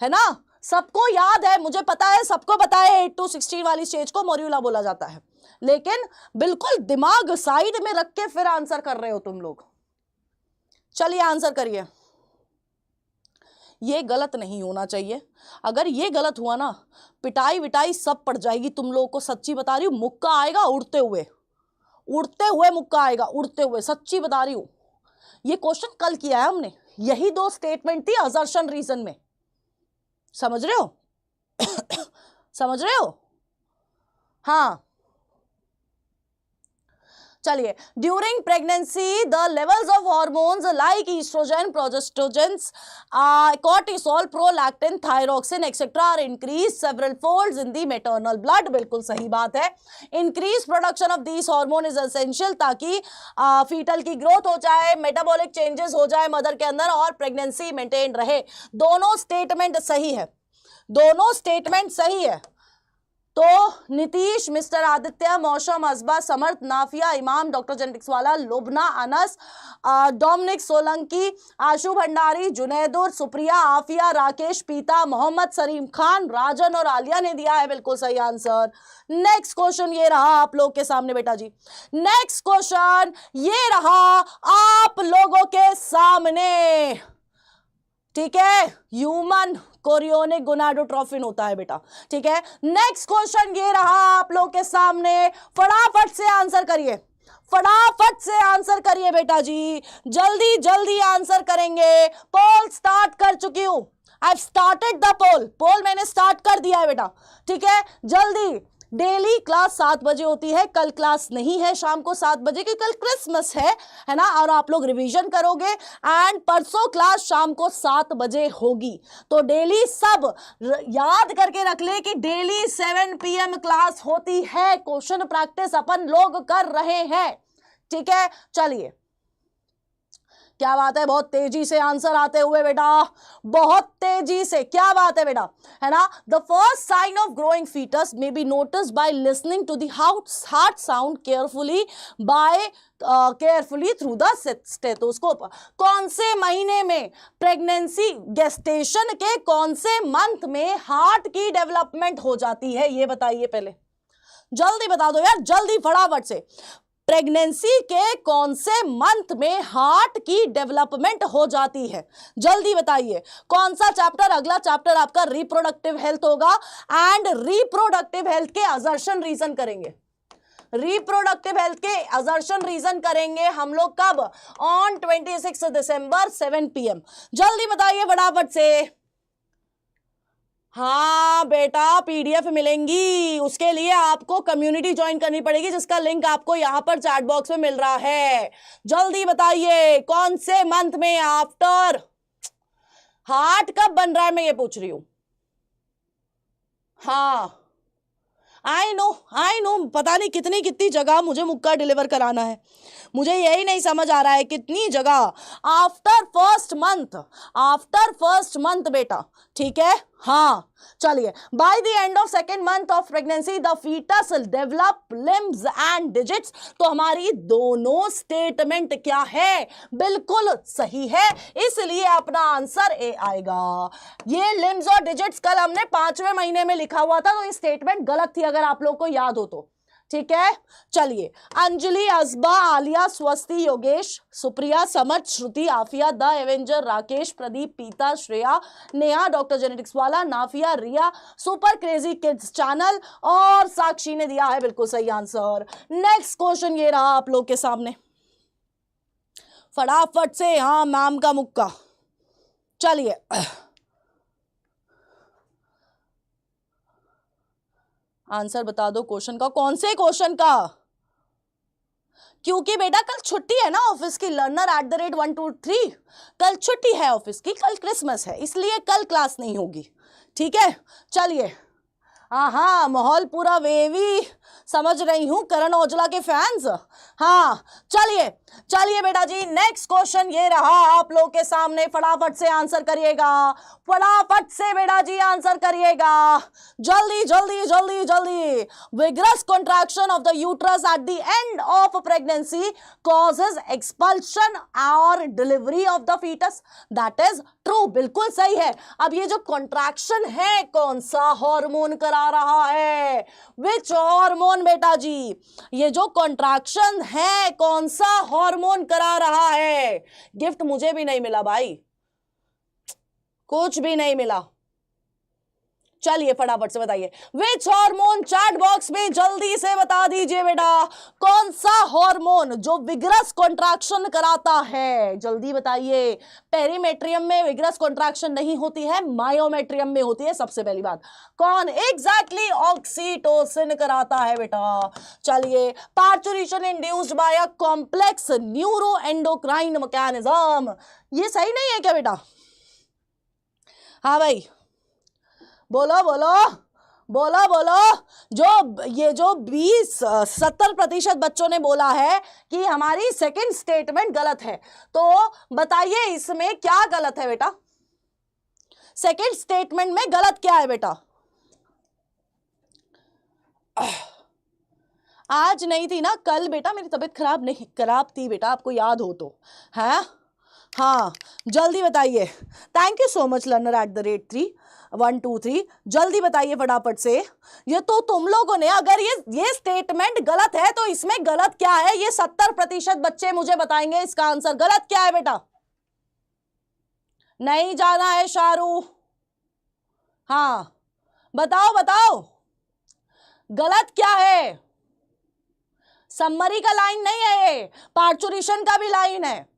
है ना? सबको याद है, मुझे पता है, सबको पता है 8 to 16 वाली स्टेज को मोर्यूला बोला जाता है, लेकिन बिल्कुल दिमाग साइड में रख के फिर आंसर कर रहे हो तुम लोग। चलिए आंसर करिए। ये गलत नहीं होना चाहिए। अगर ये गलत हुआ ना, पिटाई विटाई सब पड़ जाएगी तुम लोगों को। सच्ची बता रही हूं, मुक्का आएगा उड़ते हुए मुक्का आएगा, उड़ते हुए, सच्ची बता रही हूं। ये क्वेश्चन कल किया है हमने, यही दो स्टेटमेंट थी असर्शन रीजन में। समझ रहे हो? हाँ चलिए, during pregnancy the levels of hormones like oestrogen, progestogens, cortisol, prolactin, thyroxine etcetera are increase several folds in the maternal blood. बिल्कुल सही बात है। Increase production of this hormone is essential, ताकि फीटल की ग्रोथ हो जाए, मेटाबॉलिक चेंजेस हो जाए मदर के अंदर और प्रेगनेंसी मेंटेन रहे। दोनों स्टेटमेंट सही है। तो नीतीश, मिस्टर आदित्य, मौसम, असबा, समर्थ, नाफिया, इमाम, डॉक्टर जेनेटिक्स वाला, लोबना, अनस, डोमिनिक सोलंकी, आशु भंडारी, जुनैदुर, सुप्रिया, आफिया, राकेश, पीता, मोहम्मद सलीम खान, राजन और आलिया ने दिया है बिल्कुल सही आंसर। नेक्स्ट क्वेश्चन ये रहा आप लोग के सामने बेटा जी। नेक्स्ट क्वेश्चन ये रहा आप लोगों के सामने, ठीक है? ह्यूमन कोरियोनिक गोनाडोट्रोफिन होता है बेटा, ठीक है? नेक्स्ट क्वेश्चन ये रहा आप लोग के सामने। फटाफट से आंसर करिए बेटा जी, जल्दी जल्दी आंसर करेंगे। पोल स्टार्ट कर चुकी हूं। आई हैव स्टार्टेड द पोल मैंने स्टार्ट कर दिया है बेटा, ठीक है? जल्दी। डेली क्लास 7 बजे होती है, कल क्लास नहीं है शाम को 7 बजे की, कल क्रिसमस है ना? और आप लोग रिवीजन करोगे एंड परसों क्लास शाम को 7 बजे होगी। तो डेली सब याद करके रख ले कि डेली 7 PM क्लास होती है। क्वेश्चन प्रैक्टिस अपन लोग कर रहे हैं, ठीक है? चलिए, क्या बात है, बहुत तेजी से आंसर आते हुए बेटा, बहुत तेजी से, क्या बात है बेटा, है ना? The first sign of growing foetus may be noticed by listening to the heart sound carefully through the stethoscope. कौन से महीने में, प्रेगनेंसी गेस्टेशन के कौन से मंथ में हार्ट की डेवलपमेंट हो जाती है, ये बताइए पहले, जल्दी बता दो यार, जल्दी फटाफट से। प्रेगनेंसी के कौन से मंथ में हार्ट की डेवलपमेंट हो जाती है, जल्दी बताइए। कौन सा चैप्टर? अगला चैप्टर आपका रिप्रोडक्टिव हेल्थ होगा एंड रिप्रोडक्टिव हेल्थ के असर्शन रीजन करेंगे। रिप्रोडक्टिव हेल्थ के असर्शन रीजन करेंगे हम लोग कब? On 26 December 7 PM। जल्दी बताइए फटाफट से। हाँ बेटा, PDF मिलेंगी, उसके लिए आपको कम्युनिटी ज्वाइन करनी पड़ेगी, जिसका लिंक आपको यहां पर चैट बॉक्स में मिल रहा है। जल्दी बताइए कौन से मंथ में आफ्टर हार्ट कब बन रहा है, मैं ये पूछ रही हूं। हाँ आई नो, पता नहीं कितनी जगह मुझे मुक्का डिलीवर कराना है। मुझे यही नहीं समझ आ रहा है कितनी जगह आफ्टर फर्स्ट मंथ बेटा, ठीक है। हाँ चलिए, by the end of second month of pregnancy the foetus develop limbs and digits. तो हमारी दोनों स्टेटमेंट क्या है, बिल्कुल सही है, इसलिए अपना आंसर ए आएगा। ये लिम्स और डिजिट्स कल हमने 5वें महीने में लिखा हुआ था, तो ये स्टेटमेंट गलत थी अगर आप लोग को याद हो तो, ठीक है। चलिए, अंजलि, असबा, आलिया, स्वस्ति, योगेश, सुप्रिया, समर्थ, श्रुति, आफिया, द एवेंजर, राकेश, प्रदीप, पीता, श्रेया, नेहा, डॉक्टर जेनेटिक्स वाला, नाफिया, रिया, सुपर क्रेजी किड्स चैनल और साक्षी ने दिया है बिल्कुल सही आंसर। नेक्स्ट क्वेश्चन ये रहा आप लोग के सामने, फटाफट से, हाँ मैम का मुक्का। चलिए, आंसर बता दो क्वेश्चन का। कौन से क्वेश्चन का? क्योंकि बेटा कल छुट्टी है ना ऑफिस की, learner@123 कल छुट्टी है ऑफिस की, कल क्रिसमस है, इसलिए कल क्लास नहीं होगी, ठीक है। चलिए, हाँ माहौल पूरा वेवी, समझ रही हूं, करण औजला के फैंस। हाँ चलिए चलिए बेटा जी, नेक्स्ट क्वेश्चन ये रहा आप लोग के सामने, फटाफट से आंसर करिएगा, फटाफट से बेटा जी आंसर करिएगा, जल्दी जल्दी जल्दी जल्दी। Vigorous contraction of the uterus at the end of pregnancy causes expulsion और delivery of the foetus, that is true, बिल्कुल सही है। अब ये जो कॉन्ट्रैक्शन है कौन सा हार्मोन करा रहा है, विच हार्मोन बेटा जी, ये जो कॉन्ट्रैक्शन है कौन सा हार्मोन करा रहा है? गिफ्ट मुझे भी नहीं मिला भाई, कुछ भी नहीं मिला। चलिए फटाफट से बताइए, विच हार्मोन, चैट बॉक्स में जल्दी से बता दीजिए बेटा, कौन सा हार्मोन जो विग्रस कॉन्ट्रैक्शन कराता है, जल्दी बताइए। पेरीमेट्रियम में विग्रस कॉन्ट्रैक्शन नहीं होती है, मायोमेट्रियम में होती है। सबसे पहली बात, कौन एग्जैक्टली? ऑक्सीटोसिन कराता है बेटा। चलिए, parturition induced by a complex neuro endocrine mechanism, ये सही नहीं है क्या बेटा? हाँ भाई, बोलो बोलो बोलो बोलो। ये जो 70% बच्चों ने बोला है कि हमारी सेकंड स्टेटमेंट गलत है, तो बताइए इसमें क्या गलत है बेटा? सेकंड स्टेटमेंट में गलत क्या है बेटा? आज नहीं थी ना, कल बेटा मेरी तबीयत खराब थी बेटा, आपको याद हो तो है। हाँ जल्दी बताइए। Thank you so much learner@3 जल्दी बताइए फटाफट से। ये तो तुम लोगों ने, अगर ये स्टेटमेंट गलत है तो इसमें गलत क्या है, ये 70% बच्चे मुझे बताएंगे इसका आंसर। गलत क्या है बेटा? नहीं जाना है शाहरुख? हाँ बताओ बताओ, गलत क्या है? समरी का लाइन नहीं है ये, पार्चुरेशन का भी लाइन है।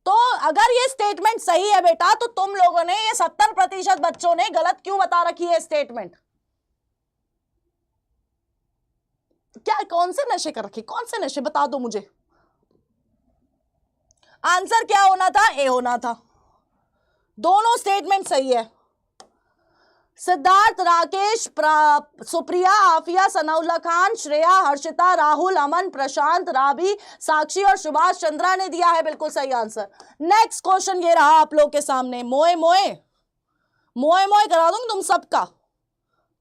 तो अगर ये स्टेटमेंट सही है बेटा, तो तुम लोगों ने, ये 70% बच्चों ने गलत क्यों बता रखी है स्टेटमेंट? क्या, कौन से नशे कर रखे, कौन से नशे, बता दो मुझे। आंसर क्या होना था? ए होना था। दोनों स्टेटमेंट सही है। सिद्धार्थ, राकेश, सुप्रिया, आफिया, सनाउल्ला खान, श्रेया, हर्षिता, राहुल, अमन, प्रशांत, राबी, साक्षी और सुभाष चंद्रा ने दिया है बिल्कुल सही आंसर। नेक्स्ट क्वेश्चन ये रहा आप लोग के सामने, मोए मोए मोए मोए करा दूंगी तुम सबका।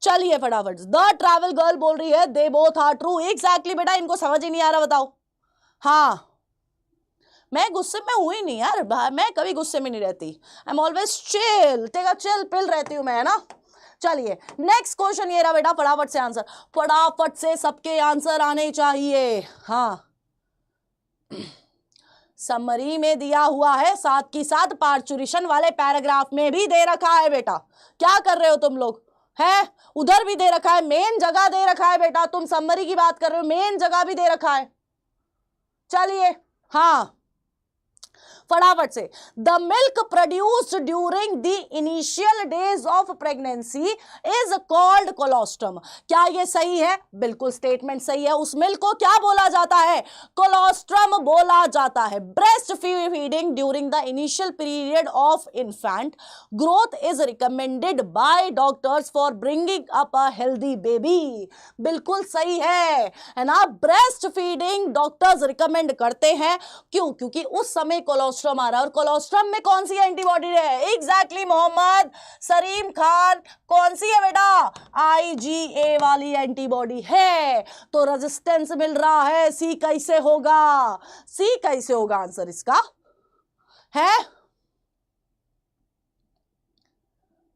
चलिए फटाफट, द ट्रैवल गर्ल बोल रही है they both are true. Exactly बेटा, इनको समझ ही नहीं आ रहा, बताओ। हाँ मैं गुस्से में हुई नहीं यार, मैं कभी गुस्से में नहीं रहती, I am always chill, take a chill pill रहती हूं मैं, है ना। चलिए नेक्स्ट क्वेश्चन ये रहा बेटा, फटाफट से आंसर, फटाफट से सबके आंसर आने चाहिए। हाँ समरी में दिया हुआ है, साथ की साथ पार्चुरेशन वाले पैराग्राफ में भी दे रखा है बेटा। क्या कर रहे हो तुम लोग, है उधर भी दे रखा है, मेन जगह दे रखा है बेटा। तुम समरी की बात कर रहे हो, मेन जगह भी दे रखा है। चलिए हाँ फटाफट से, the milk produced during the initial days of pregnancy is called colostrum. क्या ये सही है? बिल्कुल स्टेटमेंट सही है। उस मिल्क को क्या बोला जाता है? कोलोस्ट्रम बोला जाता है। Breast feeding during the initial period of infant growth is recommended by doctors for bringing up a healthy baby. बिल्कुल सही है ना। ब्रेस्ट फीडिंग डॉक्टर्स रिकमेंड करते हैं, क्यों? क्योंकि उस समय कोलोस्ट्रम आ रहा है, और कोलोस्ट्रम में कौन सी एंटीबॉडी है? एग्जैक्टली मोहम्मद सलीम खान, कौन सी है बेटा? IgA वाली एंटीबॉडी है, तो रेजिस्टेंस मिल रहा है। सी कैसे होगा? सी कैसे होगा आंसर इसका? है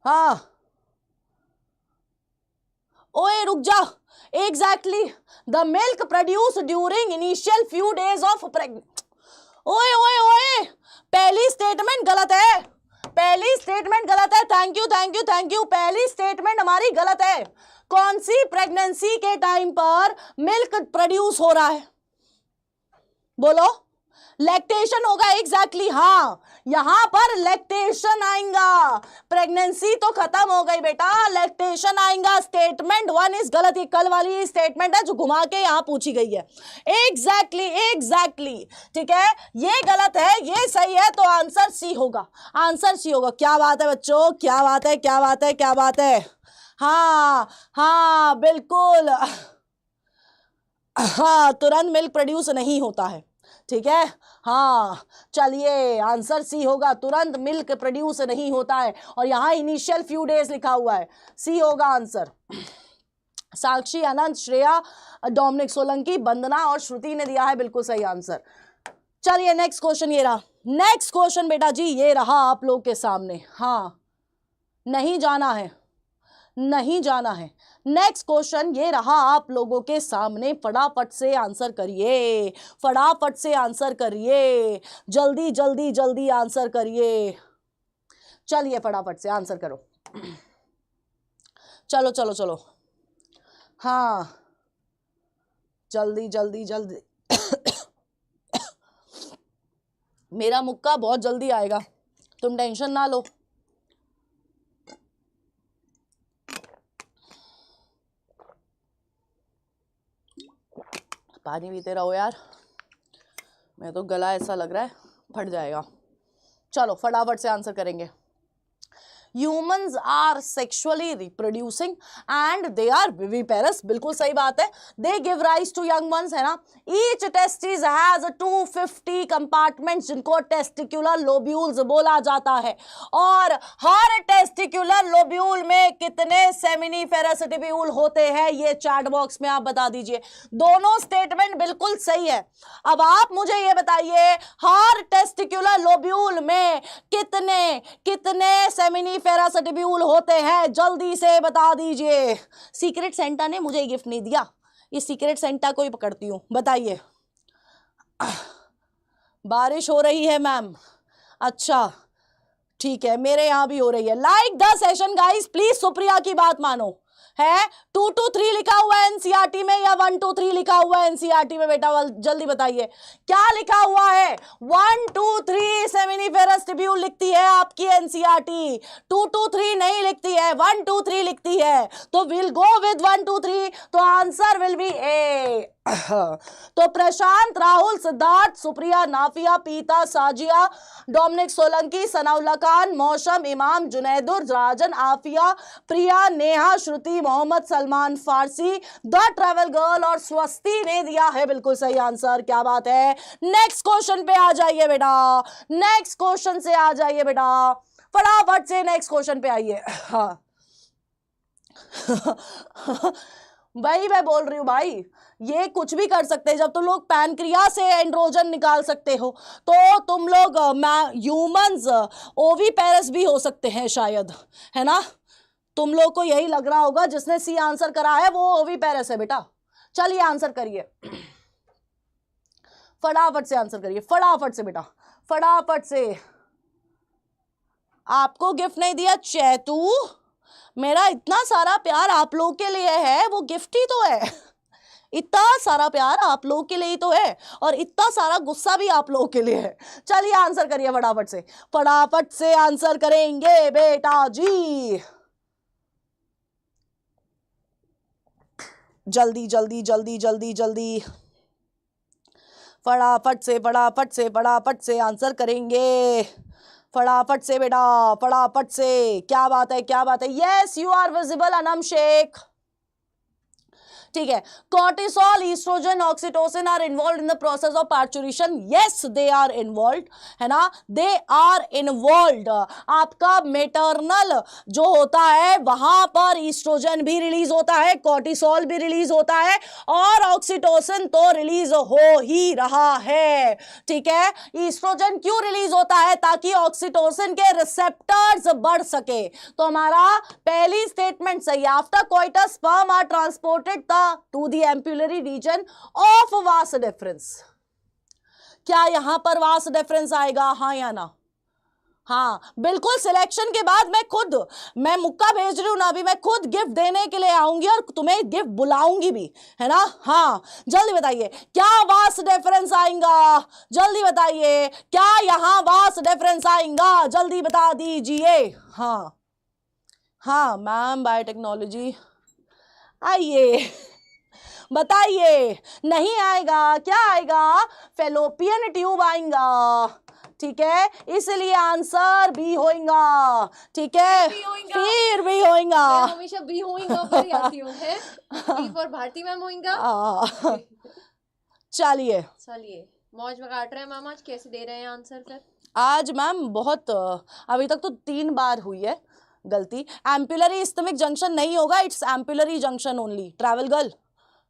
हाँ, ओए रुक जा। Exactly, the milk produce during initial few days of pregnancy. ओए ओए ओए, पहली स्टेटमेंट गलत है, पहली स्टेटमेंट गलत है। Thank you thank you thank you, पहली स्टेटमेंट हमारी गलत है। कौन सी प्रेगनेंसी के टाइम पर मिल्क प्रोड्यूस हो रहा है? बोलो। लैक्टेशन होगा। एग्जैक्टली हाँ, यहां पर लैक्टेशन आएगा। प्रेगनेंसी तो खत्म हो गई बेटा, लैक्टेशन आएगा। स्टेटमेंट 1 इज गलत। ये कल वाली स्टेटमेंट है जो घुमा के यहां पूछी गई है। एग्जैक्टली एग्जैक्टली, ठीक है, ये गलत है, ये सही है, तो आंसर सी होगा। आंसर सी होगा। क्या बात है बच्चों, क्या बात है, क्या बात है, क्या बात है। हाँ हाँ बिल्कुल, हाँ, तुरंत मिल्क प्रोड्यूस नहीं होता है, ठीक है। हाँ चलिए, आंसर सी होगा, तुरंत मिल्क प्रोड्यूस नहीं होता है, और यहां इनिशियल फ्यू डेज लिखा हुआ है। सी होगा आंसर। साक्षी, अनंत, श्रेया, डोमिनिक, सोलंकी, वंदना और श्रुति ने दिया है बिल्कुल सही आंसर। चलिए नेक्स्ट क्वेश्चन ये रहा। नेक्स्ट क्वेश्चन बेटा जी ये रहा आप लोग के सामने। हाँ, नहीं जाना है, नहीं जाना है। नेक्स्ट क्वेश्चन ये रहा आप लोगों के सामने। फटाफट से आंसर करिए, फटाफट से आंसर करिए, जल्दी जल्दी जल्दी आंसर करिए। चलिए फटाफट से आंसर करो। चलो चलो चलो, हाँ जल्दी जल्दी जल्दी। मेरा मुक्का बहुत जल्दी आएगा, तुम टेंशन ना लो। पानी पीते रहो यार, मैं तो गला ऐसा लग रहा है फट जाएगा। चलो फटाफट से आंसर करेंगे। Humans are sexually reproducing and they are viviparous। बिल्कुल सही बात है। They give rise to young ones, है ना। Each testis has 250 compartments जिनको testicular lobules बोला जाता है, और हर testicular lobule में कितने seminiferous tubule होते हैं ये चैट बॉक्स में आप बता दीजिए। दोनों स्टेटमेंट बिल्कुल सही है। अब आप मुझे ये बताइए, हर testicular lobule में कितने कितने सेमिनी फेरस ट्यूब्यूल होते हैं? जल्दी से बता दीजिए। सीक्रेट सेंटा ने मुझे गिफ्ट नहीं दिया, ये सीक्रेट सेंटा को ही पकड़ती हूँ। बताइए। बारिश हो रही है मैम? अच्छा ठीक है, मेरे यहाँ भी हो रही है। Like the session guys please. Supriya की बात मानो। है 2 to 3 लिखा हुआ है एनसीईआरटी में या 1 to 3 लिखा हुआ है एनसीईआरटी में? बेटा जल्दी बताइए क्या लिखा हुआ है। 1 to 3 सेमिनिफेरस ट्यूब्यूल लिखती है आपकी एनसीईआरटी, 2 to 3 नहीं लिखती है, 1 to 3 लिखती है। तो विल गो विद 1 to 3, तो आंसर विल बी ए। तो प्रशांत, राहुल, सिद्धार्थ, सुप्रिया, नाफिया, पीता, साजिया, डोमिनिक, सोलंकी, सनाउल्ला खान, मौसम, इमाम, जुनैदुर, राजन, आफिया, प्रिया, नेहा, श्रुति, मोहम्मद, सलमान फारसी, द ट्रैवल गर्ल और स्वस्ति ने दिया है बिल्कुल सही आंसर। क्या बात है। नेक्स्ट क्वेश्चन पे आ जाइए बेटा, नेक्स्ट क्वेश्चन से आ जाइए बेटा, फटाफट से नेक्स्ट क्वेश्चन पे आइए। हाँ भाई मैं बोल रही हूँ भाई, ये कुछ भी कर सकते हैं। जब तुम लोग पैनक्रिया से एंड्रोजन निकाल सकते हो, तो तुम लोग ह्यूमंस ओवीपेरस भी हो सकते हैं शायद, है ना। तुम लोग को यही लग रहा होगा, जिसने सी आंसर करा है वो ओवीपेरस है बेटा। चलिए आंसर करिए, फटाफट से आंसर करिए, फटाफट से बेटा, फटाफट से। आपको गिफ्ट नहीं दिया चैतू? मेरा इतना सारा प्यार आप लोग के लिए है, वो गिफ्ट ही तो है। इतना सारा प्यार आप लोगों के लिए ही तो है और इतना सारा गुस्सा भी आप लोगों के लिए है। चलिए आंसर करिए फटाफट से आंसर करेंगे बेटा जी, जल्दी जल्दी जल्दी जल्दी जल्दी, फटाफट से आंसर करेंगे, फटाफट से बेटा, फटाफट से। क्या बात है, क्या बात है। Yes you are visible Anam Shaikh. ठीक है, cortisol, oestrogen, oxytocin are involve in the process of parturition. Yes they are involve, है ना, दे आर इन्वॉल्व। आपका मेटरनल जो होता है वहां पर ईस्ट्रोजन भी रिलीज होता है, कॉर्टिसोल भी रिलीज होता है और ऑक्सीटोसिन तो रिलीज हो ही रहा है। ठीक है, ईस्ट्रोजन क्यों रिलीज होता है? ताकि ऑक्सीटोसिन के रिसेप्टर्स बढ़ सके। तो हमारा पहली स्टेटमेंट सही है। After coitus sperm are transported to the ampullary region of vas deferens. क्या यहां पर वास डिफरेंस आएगा, हाँ या ना? हाँ बिल्कुल। सिलेक्शन के बाद मैं मुक्का भेज रही हूं ना, अभी मैं खुद गिफ्ट देने के लिए आऊंगी और तुम्हें गिफ्ट बुलाऊंगी भी, है ना। हाँ जल्दी बताइए क्या वास डिफरेंस आएगा, जल्दी बताइए क्या यहां वास डिफरेंस आएगा, जल्दी बता दीजिए। हाँ हाँ मैम बायोटेक्नोलॉजी, आइए बताइए। नहीं आएगा, क्या आएगा? फेलोपियन ट्यूब आएगा। ठीक है, इसलिए आंसर बी होएगा। ठीक है, फिर भी होएगा, हमेशा बी होएगा पर ही आती हूँ है। बी फॉर भारती मैम होएगा। चलिए मौज में काट रहे हैं मैम। आज कैसे दे रहे हैं आंसर फिर? आज मैम बहुत, अभी तक तो 3 बार हुई है गलती। एम्पुलरी इस्टमिक जंक्शन नहीं होगा, it's ampullary junction only, travel girl.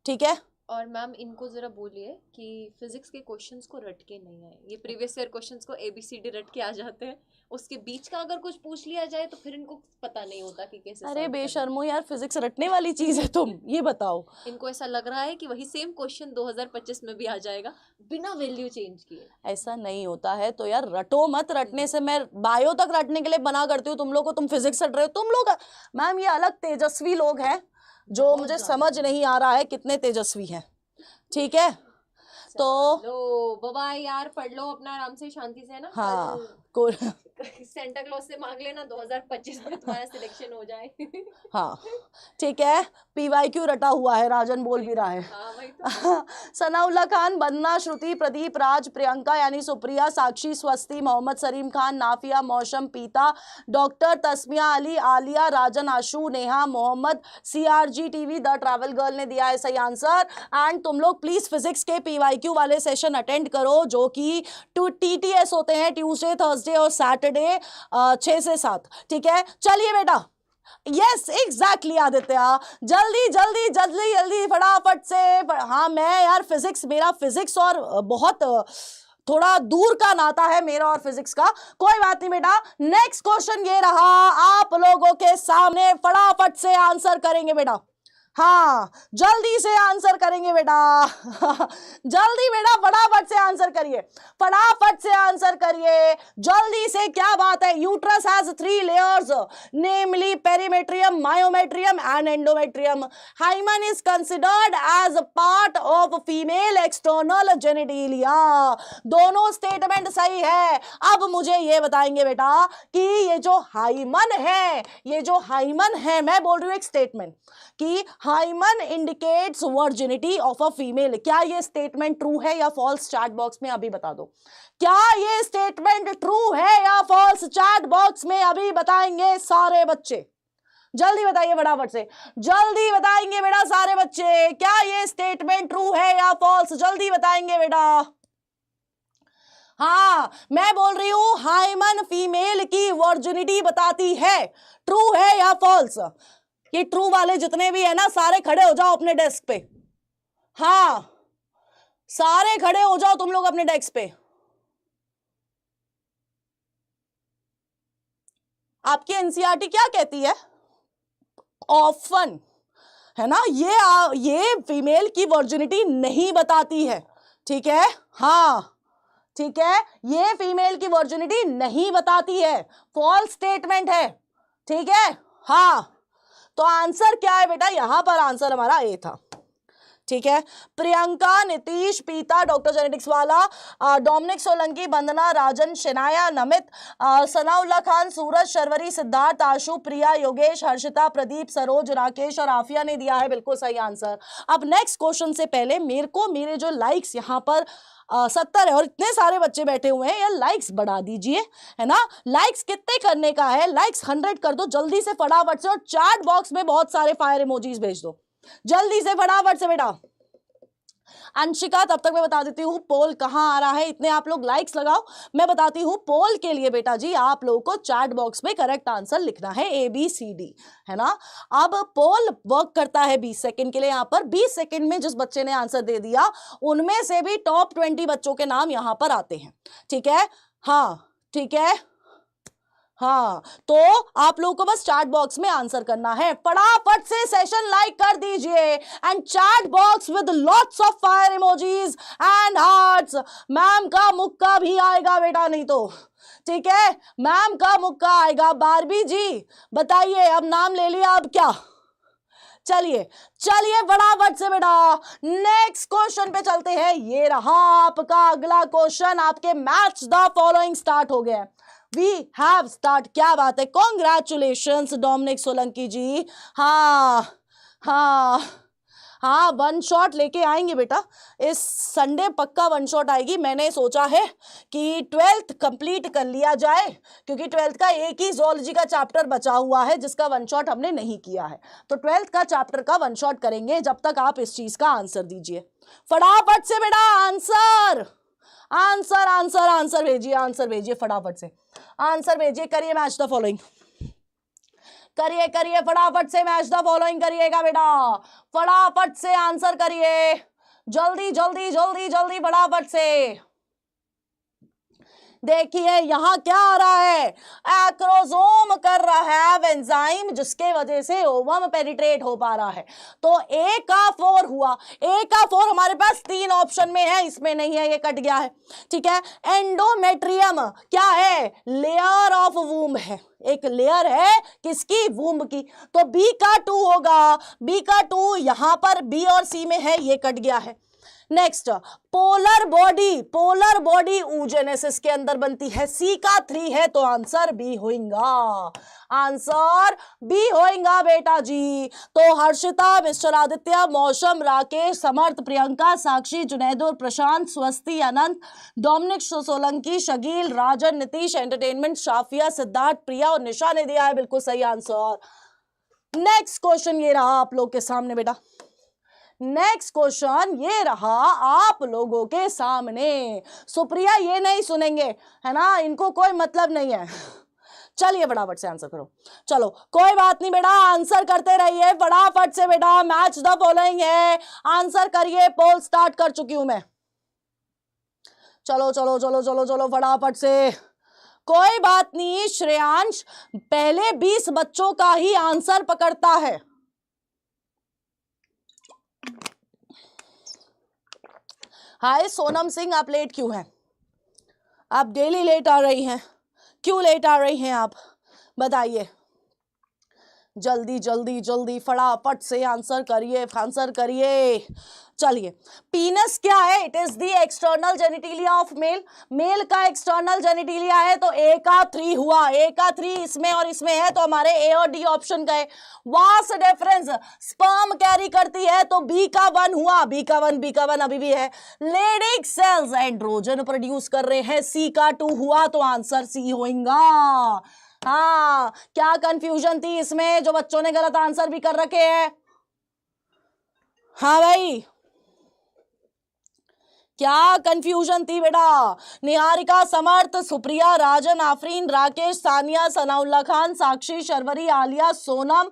ठीक है, और मैम इनको जरा बोलिए कि फिजिक्स के क्वेश्चंस को रट के नहीं आए। ये प्रीवियस ईयर क्वेश्चंस को ABCD रट के आ जाते हैं, उसके बीच का अगर कुछ पूछ लिया जाए तो फिर इनको पता नहीं होता कि कैसे। अरे बेशर्मो यार, फिजिक्स रटने वाली चीज है तुम, ये बताओ। इनको ऐसा लग रहा है कि वही सेम क्वेश्चन 2025 में भी आ जाएगा बिना वैल्यू चेंज किए। ऐसा नहीं होता है तो यार रटो मत। रटने से मैं बायो तक रटने के लिए बना करती हूँ तुम लोग को, तुम फिजिक्स रट रहे हो तुम लोग। मैम ये अलग तेजस्वी लोग हैं जो मुझे समझ नहीं आ रहा है कितने तेजस्वी हैं। ठीक है, तो लो बाय यार, पढ़ लो अपना आराम से शांति से, ना। हाँ सेंटा क्लॉज से मांग लेना 2025 में तुम्हारा सिलेक्शन हो जाए। हाँ ठीक है, PYQ रटा हुआ है, राजन बोल भी रहा है। हाँ, वही तो। सनाउल्लाह खान, बंदना, श्रुति, प्रदीप, राज, प्रियंका यानी सुप्रिया, साक्षी, स्वस्ति, Mohammad Salim Khan, Nafia, Mausam, Pita, doctor Tasmia Ali, Alia, Rajan, Ashu, Neha, Mohammad, CRG TV, the travel girl ने दिया है सही आंसर। एंड तुम लोग प्लीज फिजिक्स के PYQ वाले सेशन अटेंड करो जो कि TTS होते हैं, ट्यूसडे, थर्सडे और सैटरडे 6 से 7। ठीक है, चलिए बेटा। यस एग्जैक्टली आदित्य, जल्दी जल्दी जल्दी जल्दी फटाफट से। हाँ मैं यार फिजिक्स, मेरा फिजिक्स और बहुत थोड़ा दूर का नाता है मेरा और फिजिक्स का। कोई बात नहीं बेटा, नेक्स्ट क्वेश्चन ये रहा आप लोगों के सामने, फटाफट से आंसर करेंगे बेटा। हाँ जल्दी से आंसर करेंगे बेटा। जल्दी बेटा फटाफट से आंसर करिए, फटाफट से आंसर करिए जल्दी से। क्या बात है? Uterus has 3 layers namely perimetrium, myometrium and endometrium. Hymen is considered as part of female external genitalia. दोनों स्टेटमेंट सही है। अब मुझे ये बताएंगे बेटा कि ये जो हाइमन है, मैं बोल रही हूं एक स्टेटमेंट कि hymen indicates virginity of a female. क्या ये स्टेटमेंट ट्रू है या फॉल्स? चैट बॉक्स में अभी बता दो, क्या ये स्टेटमेंट ट्रू है या फॉल्स? चैट बॉक्स में अभी बताएंगे सारे बच्चे, जल्दी बताइए फटाफट से, जल्दी बताएंगे बेटा सारे बच्चे, क्या ये स्टेटमेंट ट्रू है या फॉल्स? जल्दी बताएंगे बेटा। हाँ मैं बोल रही हूं हाइमन फीमेल की वर्जिनिटी बताती है, ट्रू है या फॉल्स? ये ट्रू वाले जितने भी है ना, सारे खड़े हो जाओ अपने डेस्क पे। हाँ सारे खड़े हो जाओ तुम लोग अपने डेस्क पे। आपकी एनसीईआरटी क्या कहती है? ऑफन, है ना, ये फीमेल की वर्जिनिटी नहीं बताती है। ठीक है, हाँ ठीक है, ये फीमेल की वर्जिनिटी नहीं बताती है, फॉल्स स्टेटमेंट है। ठीक है, हाँ तो आंसर क्या है बेटा? यहां पर आंसर हमारा ए था। ठीक है। प्रियंका, नीतीश, पीता, डॉक्टर जेनेटिक्स वाला, डोमिनिक सोलंकी, वंदना, राजन, शनाया, नमित, सनाउल्ला खान, सूरज, शर्वरी, सिद्धार्थ, आशु, प्रिया, योगेश, हर्षिता, प्रदीप, सरोज, राकेश और आफिया ने दिया है बिल्कुल सही आंसर। अब नेक्स्ट क्वेश्चन से पहले मेरे जो लाइक्स यहाँ पर 70 है और इतने सारे बच्चे बैठे हुए हैं, यार लाइक्स बढ़ा दीजिए, है ना। लाइक्स कितने करने का है? लाइक्स 100 कर दो जल्दी से फटाफट से, और चैट बॉक्स में बहुत सारे फायर इमोजीज भेज दो जल्दी से फटाफट से बेटा। अंशिका, तब तक मैं बता देती हूँ पोल कहाँ आ रहा है, इतने आप लोग लाइक्स लगाओ। मैं बताती हूँ पोल के लिए बेटा जी आप लोगों को चैट बॉक्स में करेक्ट आंसर लिखना है ABCD, है ना। अब पोल वर्क करता है 20 सेकंड के लिए। यहाँ पर 20 सेकंड में जिस बच्चे ने आंसर दे दिया उनमें से भी टॉप 20 बच्चों के नाम यहाँ पर आते हैं, ठीक है। हाँ ठीक है, हाँ, तो आप लोगों को बस चैट बॉक्स में आंसर करना है। फटाफट से सेशन लाइक कर दीजिए and chat box with lots of fire emojis and hearts. Ma'am का मुक्का भी आएगा बेटा, नहीं तो ठीक है, मैम का मुक्का आएगा। बारबी जी बताइए, अब नाम ले लिया, अब क्या? चलिए चलिए फटाफट से बेटा नेक्स्ट क्वेश्चन पे चलते हैं। ये रहा आपका अगला क्वेश्चन, आपके मैच द फॉलोइंग स्टार्ट हो गया। वी हैव स्टार्ट, क्या बात है, कॉन्ग्रेचुलेशंस डोमिनिक सोलंकी जी। हाँ हाँ हाँ, 1 शॉट लेके आएंगे बेटा, इस संडे पक्का 1 शॉट आएगी। मैंने सोचा है कि 12th कंप्लीट कर लिया जाए, क्योंकि 12th का एक ही जोलॉजी का चैप्टर बचा हुआ है जिसका 1 शॉट हमने नहीं किया है, तो 12th का चैप्टर का 1 शॉट करेंगे। जब तक आप इस चीज का आंसर दीजिए फटाफट से बेटा, आंसर आंसर आंसर आंसर भेजिए, आंसर भेजिए फटाफट से, आंसर भेजिए। करिए मैच द फॉलोइंग, करिए करिए फटाफट से मैच द फॉलोइंग करिएगा बेटा, फटाफट से आंसर करिए, जल्दी जल्दी जल्दी जल्दी फटाफट से। देखिए यहां क्या आ रहा है, एक्रोसोम कर रहा है एंजाइम, जिसके वजह से ओवम पेनिट्रेट हो पा रहा है। तो ए का 4 हुआ, ए का 4 हमारे पास 3 ऑप्शन में है, इसमें नहीं है, ये कट गया है, ठीक है। एंडोमेट्रियम क्या है? लेयर ऑफ वूम है, एक लेयर है किसकी? वूम की। तो बी का 2 होगा, बी का 2 यहां पर बी और सी में है, ये कट गया है। नेक्स्ट पोलर बॉडी oogenesis के अंदर बनती है, सी का 3 है, तो आंसर बी होगा, आंसर बी होगा बेटा जी। तो हर्षिता, मिस्टर आदित्य, मौसम, राकेश, समर्थ, प्रियंका, साक्षी, जुनैद और प्रशांत, स्वस्ति, अनंत, डोमिनिक सोलंकी, शकील, राजन, नीतीश, एंटरटेनमेंट, शाफिया, सिद्धार्थ, प्रिया और निशा ने दिया है बिल्कुल सही आंसर। नेक्स्ट क्वेश्चन ये रहा आप लोग के सामने बेटा, नेक्स्ट क्वेश्चन ये रहा आप लोगों के सामने। सुप्रिया ये नहीं सुनेंगे, है ना, इनको कोई मतलब नहीं है। चलिए फटाफट से आंसर करो, चलो कोई बात नहीं बेटा, आंसर करते रहिए फटाफट से बेटा, मैच द फॉलोइंग है, आंसर करिए। पोल स्टार्ट कर चुकी हूं मैं, चलो चलो चलो चलो चलो फटाफट से, कोई बात नहीं। श्रेयांश पहले 20 बच्चों का ही आंसर पकड़ता है। हाय सोनम सिंह, आप लेट क्यों हैं? आप डेली लेट आ रही हैं, क्यों लेट आ रही हैं आप, बताइए। जल्दी जल्दी जल्दी फटाफट से आंसर करिए, आंसर करिए। चलिए पीनस क्या है? It is the external genitalia of male, male का एक्सटर्नल जेनिटिलिया है, तो ए का 3 हुआ, ए का 3 इसमें और इसमें है, तो हमारे ए और डी ऑप्शन गए। वास्ट डिफरेंस स्पर्म कैरी करती है, तो बी का 1 हुआ, बी का 1 अभी भी है। लेडिक सेल्स एंड्रोजन प्रोड्यूस कर रहे हैं, सी का 2 हुआ, तो आंसर सी होगा। हाँ, क्या कंफ्यूजन थी इसमें, जो बच्चों ने गलत आंसर भी कर रखे हैं? हाँ भाई, क्या कंफ्यूजन थी बेटा? निहारिका, समर्थ, सुप्रिया, राजन, आफरीन, राकेश, सानिया, सनाउल्ला खान, साक्षी, शर्वरी, आलिया, सोनम,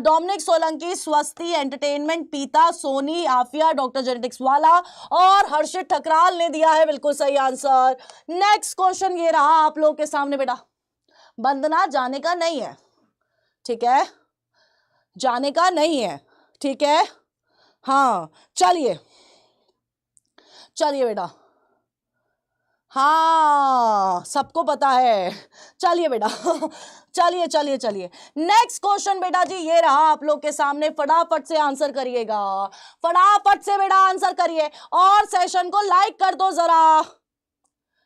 डोमिनिक सोलंकी, स्वस्ति, एंटरटेनमेंट, पीता, सोनी, आफिया, डॉक्टर जेनेटिक्स वाला और हर्षित ठकराल ने दिया है बिल्कुल सही आंसर। नेक्स्ट क्वेश्चन ये रहा आप लोग के सामने बेटा, वंदना जाने का नहीं है, ठीक है, जाने का नहीं है, ठीक है। हाँ चलिए चलिए बेटा, हाँ, सबको पता है। चलिए बेटा चलिए चलिए चलिए, नेक्स्ट क्वेश्चन बेटा जी ये रहा आप लोग के सामने, फटाफट से आंसर करिएगा, फटाफट से बेटा आंसर करिए, और सेशन को लाइक कर दो जरा,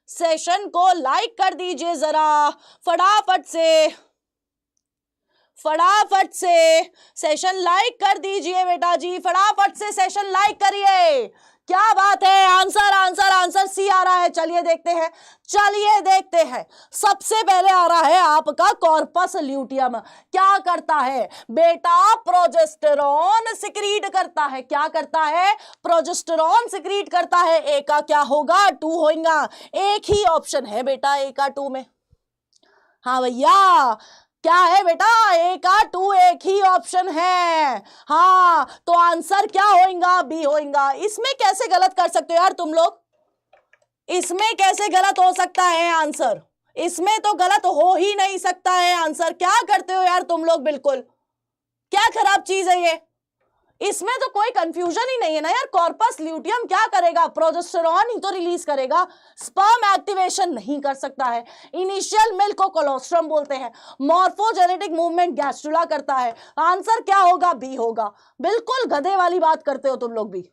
सेशन को लाइक कर दीजिए जरा, फटाफट से, फटाफट से सेशन लाइक कर दीजिए बेटा जी, फटाफट से सेशन लाइक करिए। क्या बात है, आंसर आंसर आंसर सी आ रहा है। चलिए देखते हैं, चलिए देखते हैं। सबसे पहले आ रहा है आपका कॉर्पस ल्यूटियम। क्या करता है बेटा, प्रोजेस्टेरॉन सिक्रीट करता है। क्या करता है, प्रोजेस्टेरॉन सिक्रीट करता है। ए का क्या होगा, 2 होगा। एक ही ऑप्शन है बेटा ए का 2 में। हाँ भैया, क्या है बेटा, ए का 2 एक ही ऑप्शन है। हाँ, तो आंसर क्या होगा, बी होगा। इसमें कैसे गलत कर सकते हो यार तुम लोग, इसमें कैसे गलत हो सकता है आंसर, इसमें तो गलत हो ही नहीं सकता है आंसर। क्या करते हो यार तुम लोग, बिल्कुल क्या खराब चीज है ये, इसमें तो कोई कंफ्यूजन ही नहीं है ना यार। कॉर्पस ल्यूटियम क्या करेगा, प्रोजेस्टेरॉन ही तो रिलीज करेगा, स्पर्म एक्टिवेशन नहीं कर सकता है। इनिशियल मिल्क को कोलोस्ट्रम बोलते हैं। मॉर्फोजेनेटिक मूवमेंट गैस्ट्रुला करता है। आंसर क्या होगा, बी होगा। बिल्कुल गधे वाली बात करते हो तुम लोग भी।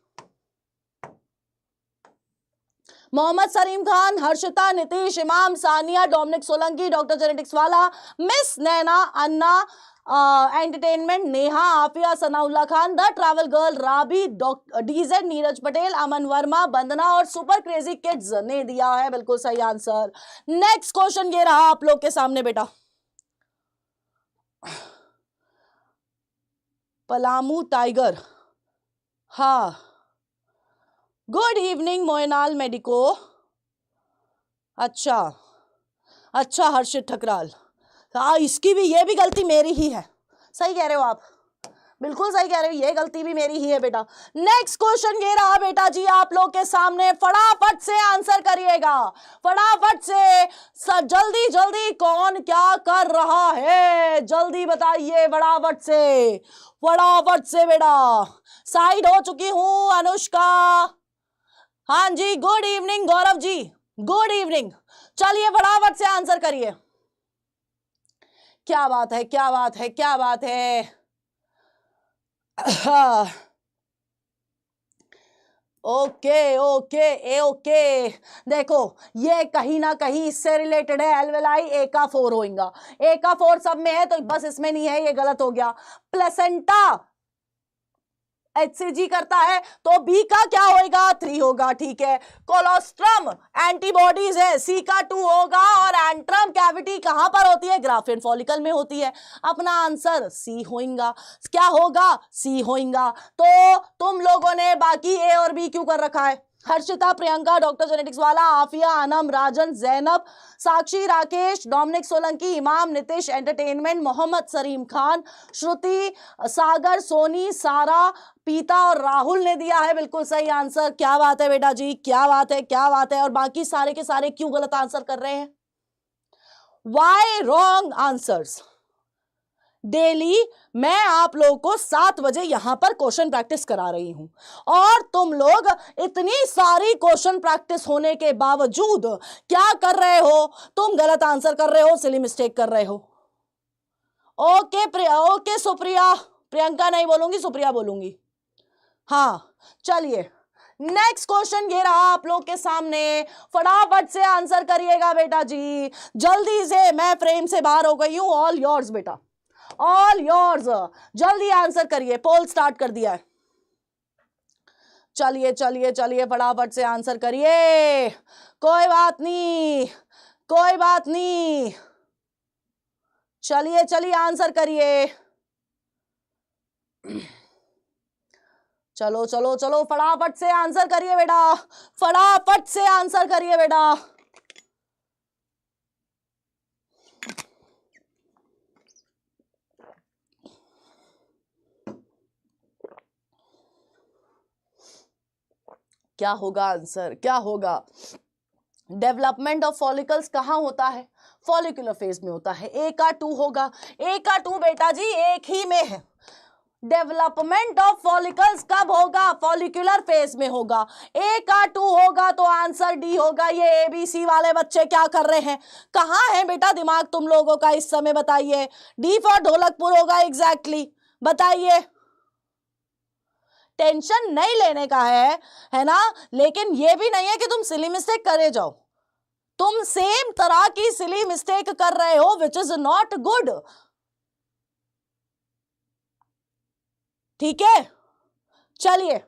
Mohammad Salim Khan, Harshita, Nitish, Imam, Sania, Dominic Solanki, doctor genetics वाला, miss Naina, Anna entertainment, Neha, Afia, Sanaullah Khan, the travel girl, Rabi, DZ, Neeraj Patel, Aman Verma, Bandana और सुपर क्रेजी किड्स ने दिया है बिल्कुल सही आंसर। नेक्स्ट क्वेश्चन ये रहा आप लोग के सामने बेटा, पलामू टाइगर। हाँ, गुड इवनिंग मोइनाल मेडिको। अच्छा अच्छा, हर्षित ठकराल। हाँ, इसकी भी, ये भी गलती मेरी ही है। सही कह रहे हो आप, बिल्कुल सही कह रहे हो, ये गलती भी मेरी ही है बेटा। नेक्स्ट क्वेश्चन ये रहा बेटा जी आप लोग के सामने, फटाफट से आंसर करिएगा, फटाफट से, जल्दी जल्दी। कौन क्या कर रहा है जल्दी बताइए, फटाफट से, फटाफट से बेटा। साइड हो चुकी हूं अनुष्का। हाँ जी, good evening Gaurav ji, good evening. चलिए फटाफट से आंसर करिए। क्या बात है, क्या बात है, क्या बात है। ओके ओके ए ओके, देखो ये कहीं ना कहीं इससे रिलेटेड है। एल्वेलाई ए का 4 होगा, ए का 4 सब में है तो बस इसमें नहीं है, ये गलत हो गया। प्लेसेंटा HCG करता है तो बी का क्या होगा, 3 होगा, ठीक है। कोलोस्ट्रम एंटीबॉडीज है, सी का 2 होगा। और एंट्रम कैविटी कहां पर होती है, ग्राफिन फॉलिकल में होती है। अपना आंसर सी होगा, क्या होगा, सी होगा। तो तुम लोगों ने बाकी ए और बी क्यों कर रखा है, हर्षिता, प्रियंका, डॉक्टर जेनेटिक्स वाला, आफिया, अनम, राजन, जैनब, साक्षी, राकेश, डोमिनिक सोलंकी, इमाम, नितिश एंटरटेनमेंट, मोहम्मद सलीम खान, श्रुति, सागर, सोनी, सारा, पीता और राहुल ने दिया है बिल्कुल सही आंसर। क्या बात है बेटा जी, क्या बात है, क्या बात है। और बाकी सारे के सारे क्यों गलत आंसर कर रहे हैं, वाई रॉन्ग आंसर्स। डेली मैं आप लोगों को 7 बजे यहां पर क्वेश्चन प्रैक्टिस करा रही हूं, और तुम लोग इतनी सारी क्वेश्चन प्रैक्टिस होने के बावजूद क्या कर रहे हो, तुम गलत आंसर कर रहे हो, सिली मिस्टेक कर रहे हो। ओके ओके सुप्रिया, प्रियंका नहीं बोलूंगी, सुप्रिया बोलूंगी। हाँ चलिए, नेक्स्ट क्वेश्चन ये रहा आप लोग के सामने, फटाफट से आंसर करिएगा बेटा जी, जल्दी से। मैं फ्रेम से बाहर हो गई हूं, ऑल योर्स बेटा, ऑल योर्स। जल्दी आंसर करिए, पोल स्टार्ट कर दिया है। चलिए चलिए चलिए, फटाफट से आंसर करिए, कोई बात नहीं, कोई बात नहीं। चलिए चलिए आंसर करिए, चलो चलो चलो, फटाफट से आंसर करिए बेटा, फटाफट से आंसर करिए बेटा। क्या होगा आंसर, क्या होगा। डेवलपमेंट ऑफ फॉलिकल्स कहां होता है, फॉलिकुलर फेज में होता है। ए का 2 होगा, ए का 2 बेटा जी एक ही में है। डेवलपमेंट ऑफ फॉलिकल्स कब होगा? फॉलिकुलर फेज में होगा। ए का 2 होगा तो आंसर डी होगा। ये एबीसी वाले बच्चे क्या कर रहे हैं? कहाँ है बेटा दिमाग तुम लोगों का इस समय? बताइए। डी फॉर ढोलकपुर होगा एग्जैक्टली। बताइए। टेंशन नहीं लेने का है ना? लेकिन ये भी नहीं है कि तुम सिली मिस्टेक करे जाओ। तुम सेम तरह की सिली मिस्टेक कर रहे हो विच इज नॉट गुड। ठीक है, चलिए।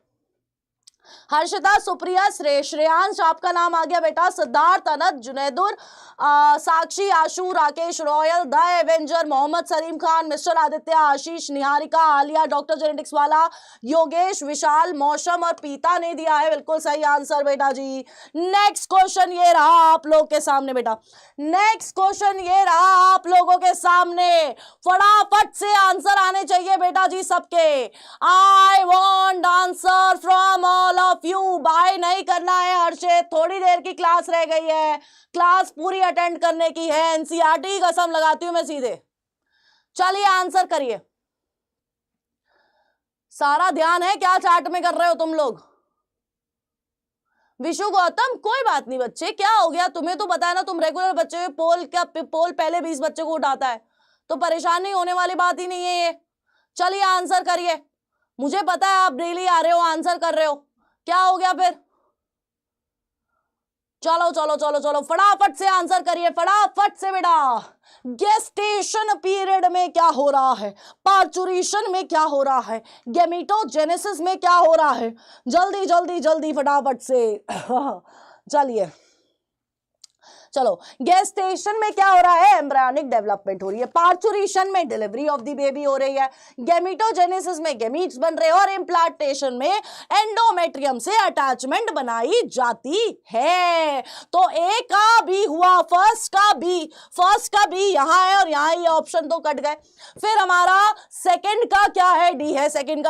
हर्षिता, सुप्रिया, श्रेयांश आपका नाम आ गया बेटा। Siddharth, Anant, Junaidur, Sakshi, Ashu, Rakesh, royal, the avenger, Mohammad Salim Khan, mister Aditya, Ashish, Niharika, Aliya, doctor genetics वाला, योगेश, विशाल, मौसम और पीता ने दिया है बिल्कुल सही आंसर बेटा जी। नेक्स्ट क्वेश्चन ये रहा आप लोग के सामने बेटा। नेक्स्ट क्वेश्चन ये रहा आप लोगों के सामने। फटाफट से आंसर आने चाहिए बेटा जी सबके। I want answer from all of you. Bye नहीं करना है हर्षित, थोड़ी देर की क्लास रह गई है, क्लास पूरी अटेंड करने की है। एनसीईआरटी कसम लगाती हूं मैं सीधे। चलिए आंसर करिए। सारा ध्यान है क्या चार्ट में कर रहे हो तुम लोग? विशु गौतम, कोई बात नहीं बच्चे, क्या हो गया? तुम्हें तो पता है ना, तुम रेगुलर बच्चे हो। पोल पहले 20 बच्चे को उठाता है, तो परेशान नहीं होने वाली बात ही नहीं है ये। चलिए आंसर करिए। मुझे पता है आप डेली आ रहे हो, आंसर कर रहे हो, क्या हो गया फिर? चलो चलो चलो चलो फटाफट से आंसर करिए, फटाफट से बेटा। गेस्टेशन पीरियड में क्या हो रहा है? पार्चुरेशन में क्या हो रहा है? गेमेटोजेनेसिस में क्या हो रहा है? जल्दी जल्दी जल्दी फटाफट से। चलिए चलो। गेस्टेशन में क्या हो रहा है? एम्ब्रायोनिक डेवलपमेंट हो रही है। पार्चुरेशन में डिलीवरी ऑफ द बेबी हो रही है। गेमेटोजेनेसिस में गेमीट्स बन रहे हैं और इम्प्लांटेशन में एंडोमेट्रियम से अटैचमेंट बनाई जाती है। तो ए का भी हुआ, फर्स्ट का भी यहां है और यहां ये ऑप्शन तो कट गए। फिर हमारा सेकंड का क्या है? डी है। सेकंड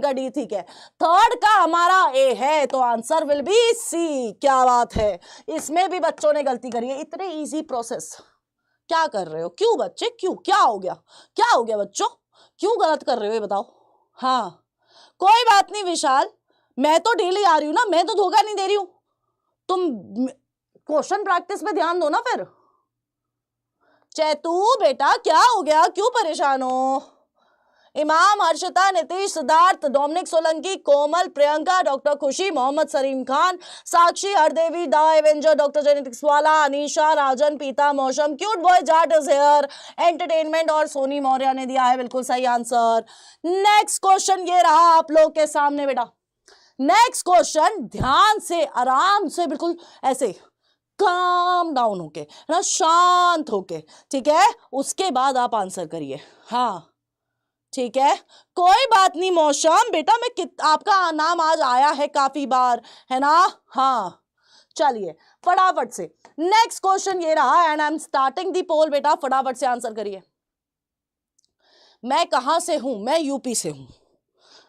का डी ठीक है। थर्ड का हमारा ए है, तो आंसर विल बी सी। क्या बात है, इसमें भी बच्चों ने गलती करिए। इतने इजी प्रोसेस क्या कर रहे हो? क्यों बच्चे, क्यों? क्या हो गया बच्चों? क्यों गलत कर रहे हो ये बताओ। हाँ कोई बात नहीं विशाल, मैं तो डेली आ रही हूं ना, मैं तो धोखा नहीं दे रही हूं। तुम क्वेश्चन प्रैक्टिस पे ध्यान दो ना फिर। चैतू बेटा क्या हो गया, क्यों परेशान हो? इमाम, हर्षिता, नीतीश, सिद्धार्थ, डोमिनिक सोलंकी, कोमल, प्रियंका, डॉक्टर खुशी, मोहम्मद सलीम खान, साक्षी, Hardevi, the avenger, doctor genetics वाला, अनीशा, राजन, पीता, मौसम, cute boy Jat is here, entertainment और सोनी मौर्य ने दिया है बिल्कुल सही आंसर। नेक्स्ट क्वेश्चन ये रहा आप लोग के सामने बेटा। नेक्स्ट क्वेश्चन ध्यान से, आराम से, बिल्कुल ऐसे काम डाउन होके, ना शांत होके, ठीक है? उसके बाद आप आंसर करिए। हाँ ठीक है, कोई बात नहीं मौसम बेटा, आपका नाम आज आया है काफी बार, है ना? हाँ चलिए फटाफट से नेक्स्ट क्वेश्चन ये रहा and I am starting the poll बेटा। फटाफट से आंसर करिए। मैं कहां से हूं? मैं यूपी से हूं।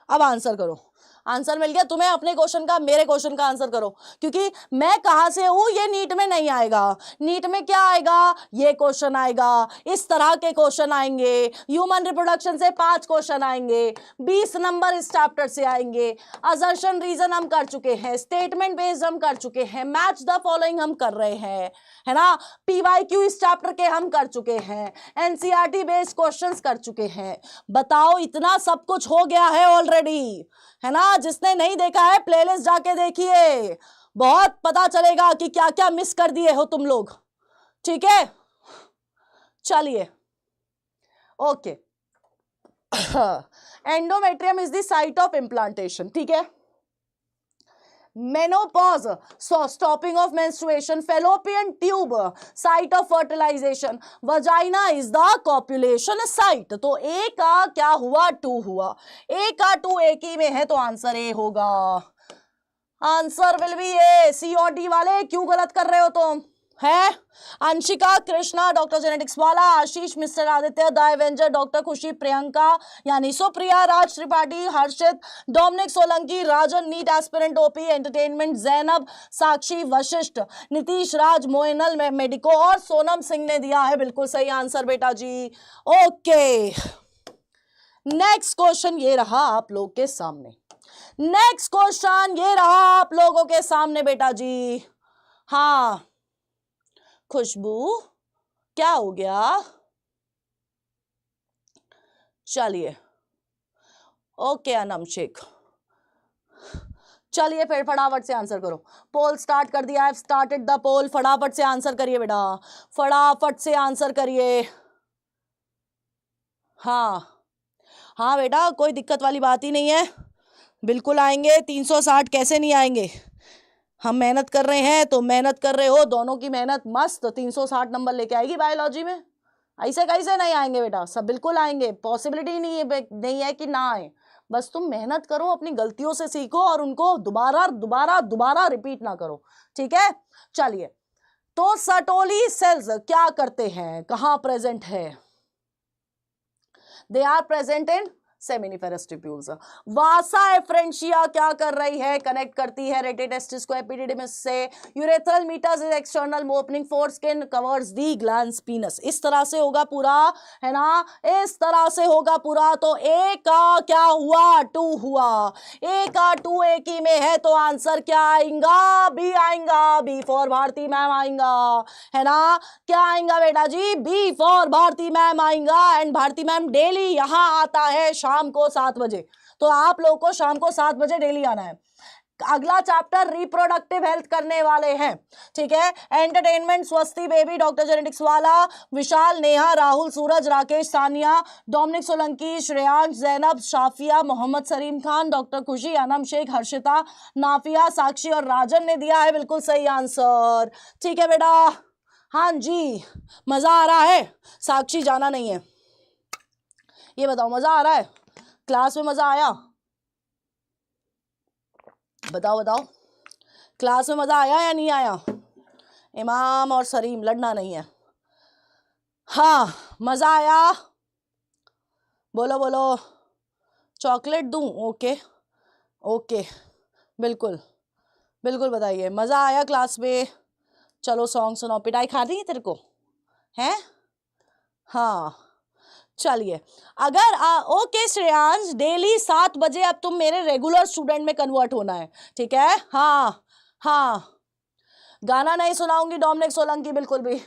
अब आंसर करो। आंसर मिल गया तुम्हें अपने क्वेश्चन का, मेरे क्वेश्चन का आंसर करो, क्योंकि मैं कहां से हूं ये नीट में नहीं आएगा। नीट में क्या आएगा? ये क्वेश्चन आएगा, इस तरह के क्वेश्चन आएंगे। ह्यूमन रिप्रोडक्शन से 5 क्वेश्चन आएंगे, 20 नंबर इस चैप्टर से आएंगे। असर्शन रीजन हम कर चुके हैं, स्टेटमेंट बेस्ड हम कर चुके हैं, मैच द फॉलोइंग हम कर रहे हैं, है ना? पीवाईक्यू इस चैप्टर के हम कर चुके हैं, एनसीईआरटी बेस्ड क्वेश्चंस कर चुके हैं। बताओ इतना सब कुछ हो गया है ऑलरेडी, है ना? जिसने नहीं देखा है प्लेलिस्ट जाके देखिए, बहुत पता चलेगा कि क्या क्या मिस कर दिए हो तुम लोग। ठीक है चलिए okay. Endometrium is the site of implantation, ठीक है? Menopause, stopping of menstruation, fallopian tube, site of fertilisation, vagina is the copulation site. तो ए का क्या हुआ? 2 हुआ। ए का 2 एक ही में है, तो आंसर ए होगा। आंसर विल बी ए। सी और डी वाले क्यों गलत कर रहे हो तुम? है अंशिका, कृष्णा, डॉक्टर जेनेटिक्स वाला, Ashish, mister Aditya, the avenger, doctor Khushi, Priyanka यानी Supriya, Raj Tripathi, Harshit, Dominic Solanki, Rajan, NEET aspirant OP, entertainment, Zainab, Sakshi, Vashishtha, Nitish Raj, Moinul, medico और सोनम सिंह ने दिया है बिल्कुल सही आंसर बेटा जी। ओके नेक्स्ट क्वेश्चन ये रहा आप लोग के सामने, नेक्स्ट क्वेश्चन ये रहा आप लोगों के सामने बेटा जी। हाँ खुशबू क्या हो गया, चलिए ओके अनम शेख, चलिए फिर फटाफट से आंसर करो। पोल स्टार्ट कर दिया, I have started the poll. फटाफट से आंसर करिए बेटा, फटाफट से आंसर करिए। हाँ हाँ बेटा कोई दिक्कत वाली बात ही नहीं है, बिल्कुल आएंगे। 360 कैसे नहीं आएंगे, हम मेहनत कर रहे हैं तो मेहनत कर रहे हो, दोनों की मेहनत मस्त 360 नंबर लेके आएगी बायोलॉजी में। ऐसे कैसे नहीं आएंगे बेटा, सब बिल्कुल आएंगे, पॉसिबिलिटी नहीं है कि ना आए। बस तुम मेहनत करो, अपनी गलतियों से सीखो और उनको दोबारा दोबारा दोबारा रिपीट ना करो, ठीक है। चलिए तो सर्टोली सेल्स क्या करते हैं, कहाँ प्रेजेंट है? They are present in seminiferous tubules. Vasa efferentia क्या कर रही है, कनेक्ट करती है रेटिटेस्टिस को एपिडिडिमिस से। Urethral meatus is external opening for skin covers the glands पीनस। इस तरह से होगा पूरा, है ना, इस तरह से होगा पूरा। तो ए का क्या हुआ, 2 हुआ। ए का 2 एक ही में है तो आंसर क्या आएगा, बी आएगा। बी फॉर भारती मैम आएगा, है ना, क्या आएगा बेटा जी, बी फॉर भारती मैम आएगा। एंड भारती मैम डेली यहां आता है शाम को 7 बजे, तो आप लोगों को शाम को 7 बजे डेली आना है। अगला चैप्टर रिप्रोडक्टिव हेल्थ करने वाले हैं, ठीक है। एंटरटेनमेंट स्वस्ति बेबी, डॉक्टर जेनेटिक्स वाला, विशाल, नेहा, राहुल, सूरज, राकेश, सानिया, डोमिनिक सोलंकी, श्रेयांश, जैनब, शाफिया, मोहम्मद सलीम खान, डॉक्टर खुशी, अनम शेख, हर्षिता, नाफिया, साक्षी और राजन ने दिया है बिल्कुल सही आंसर, ठीक है बेटा। हाँ जी मजा आ रहा है, साक्षी जाना नहीं है, ये बताओ मजा आ रहा है, क्लास में मजा आया, बताओ बताओ, क्लास में मजा आया या नहीं आया? इमाम और सरीम लड़ना नहीं है, हाँ मजा आया, बोलो बोलो। चॉकलेट दूं? ओके ओके, बिल्कुल बिल्कुल बताइए, मजा आया क्लास में? चलो सॉन्ग सुनाओ, पिटाई खा रही है तेरे को, हैं? हाँ चलिए, अगर ओके श्रेयांश, डेली 7 बजे अब तुम मेरे रेगुलर स्टूडेंट में कन्वर्ट होना है, ठीक है। हाँ हाँ, गाना नहीं सुनाऊंगी डोमिनिक सोलंकी बिल्कुल भी,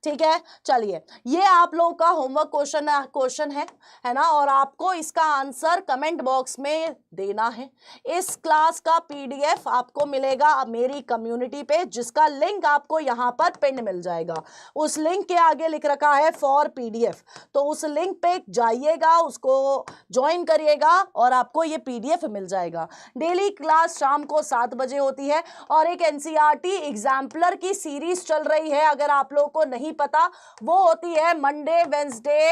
ठीक है। चलिए ये आप लोगों का होमवर्क क्वेश्चन है ना, और आपको इसका आंसर कमेंट बॉक्स में देना है। इस क्लास का पीडीएफ आपको मिलेगा मेरी कम्युनिटी पे, जिसका लिंक आपको यहाँ पर पिन मिल जाएगा। उस लिंक के आगे लिख रखा है फॉर पीडीएफ, तो उस लिंक पे जाइएगा, उसको ज्वाइन करिएगा और आपको ये पीडीएफ मिल जाएगा। डेली क्लास शाम को 7 बजे होती है और एक एनसीईआरटी एग्जाम्पलर की सीरीज चल रही है, अगर आप लोगों को नहीं पता, वो होती है मंडे, वेंसडे,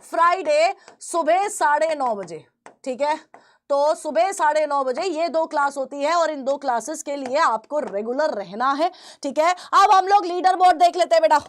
फ्राइडे सुबह 9:30 बजे, ठीक है। तो सुबह 9:30 बजे ये 2 क्लास होती है और इन 2 क्लासेस के लिए आपको रेगुलर रहना है, ठीक है। अब हम लोग लीडर बोर्ड देख लेते हैं बेटा।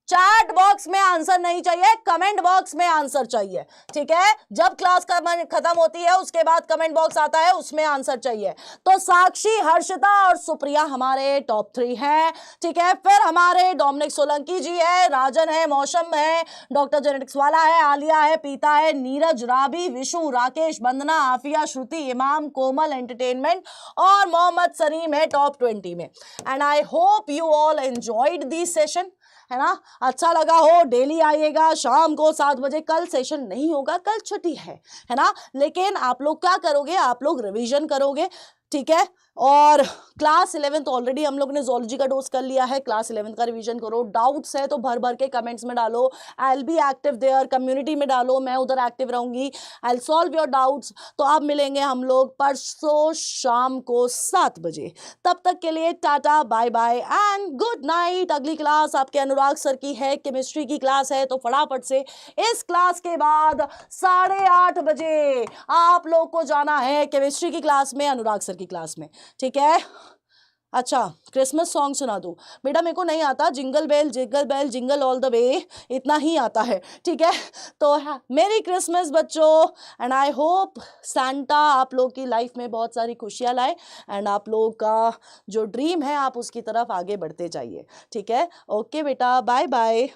चैट बॉक्स में आंसर नहीं चाहिए, कमेंट बॉक्स में आंसर चाहिए, ठीक है। जब क्लास खत्म होती है उसके बाद कमेंट बॉक्स आता है, उसमें आंसर चाहिए। तो साक्षी, हर्षिता और सुप्रिया हमारे टॉप 3 हैं, ठीक है। फिर हमारे डोमिनिक सोलंकी जी है, राजन है, मौसम है, डॉक्टर जेनेटिक्स वाला है, आलिया है, पीता है, नीरज, राबी, विशु, राकेश, वंदना, आफिया, श्रुति, इमाम, कोमल, एंटरटेनमेंट और मोहम्मद सलीम है टॉप 20 में। And I hope you all enjoyed this session, है ना, अच्छा लगा हो। डेली आइएगा शाम को 7 बजे। कल सेशन नहीं होगा, कल छुट्टी है ना, लेकिन आप लोग क्या करोगे, आप लोग रिवीजन करोगे, ठीक है। और क्लास 11 तो ऑलरेडी हम लोग ने जोलॉजी का डोज कर लिया है, क्लास 11 का रिवीजन करो। डाउट्स है तो भर भर के कमेंट्स में डालो, I will be active there, community में डालो, मैं उधर एक्टिव रहूंगी, I will solve your doubts. तो अब मिलेंगे हम लोग परसों शाम को 7 बजे, तब तक के लिए टाटा bye bye and good night. अगली क्लास आपके अनुराग सर की है, केमिस्ट्री की क्लास है, तो फटाफट से इस क्लास के बाद 8:30 बजे आप लोग को जाना है केमिस्ट्री की क्लास में, अनुराग सर की क्लास में, ठीक है। अच्छा क्रिसमस सॉन्ग सुना दूं बेटा? मेरे को नहीं आता, jingle bell jingle all the way, इतना ही आता है, ठीक है। तो मेरी क्रिसमस बच्चों, एंड आई होप सांता आप लोग की लाइफ में बहुत सारी खुशियां लाए एंड आप लोग का जो ड्रीम है आप उसकी तरफ आगे बढ़ते जाइए, ठीक है। ओके बेटा, बाय बाय।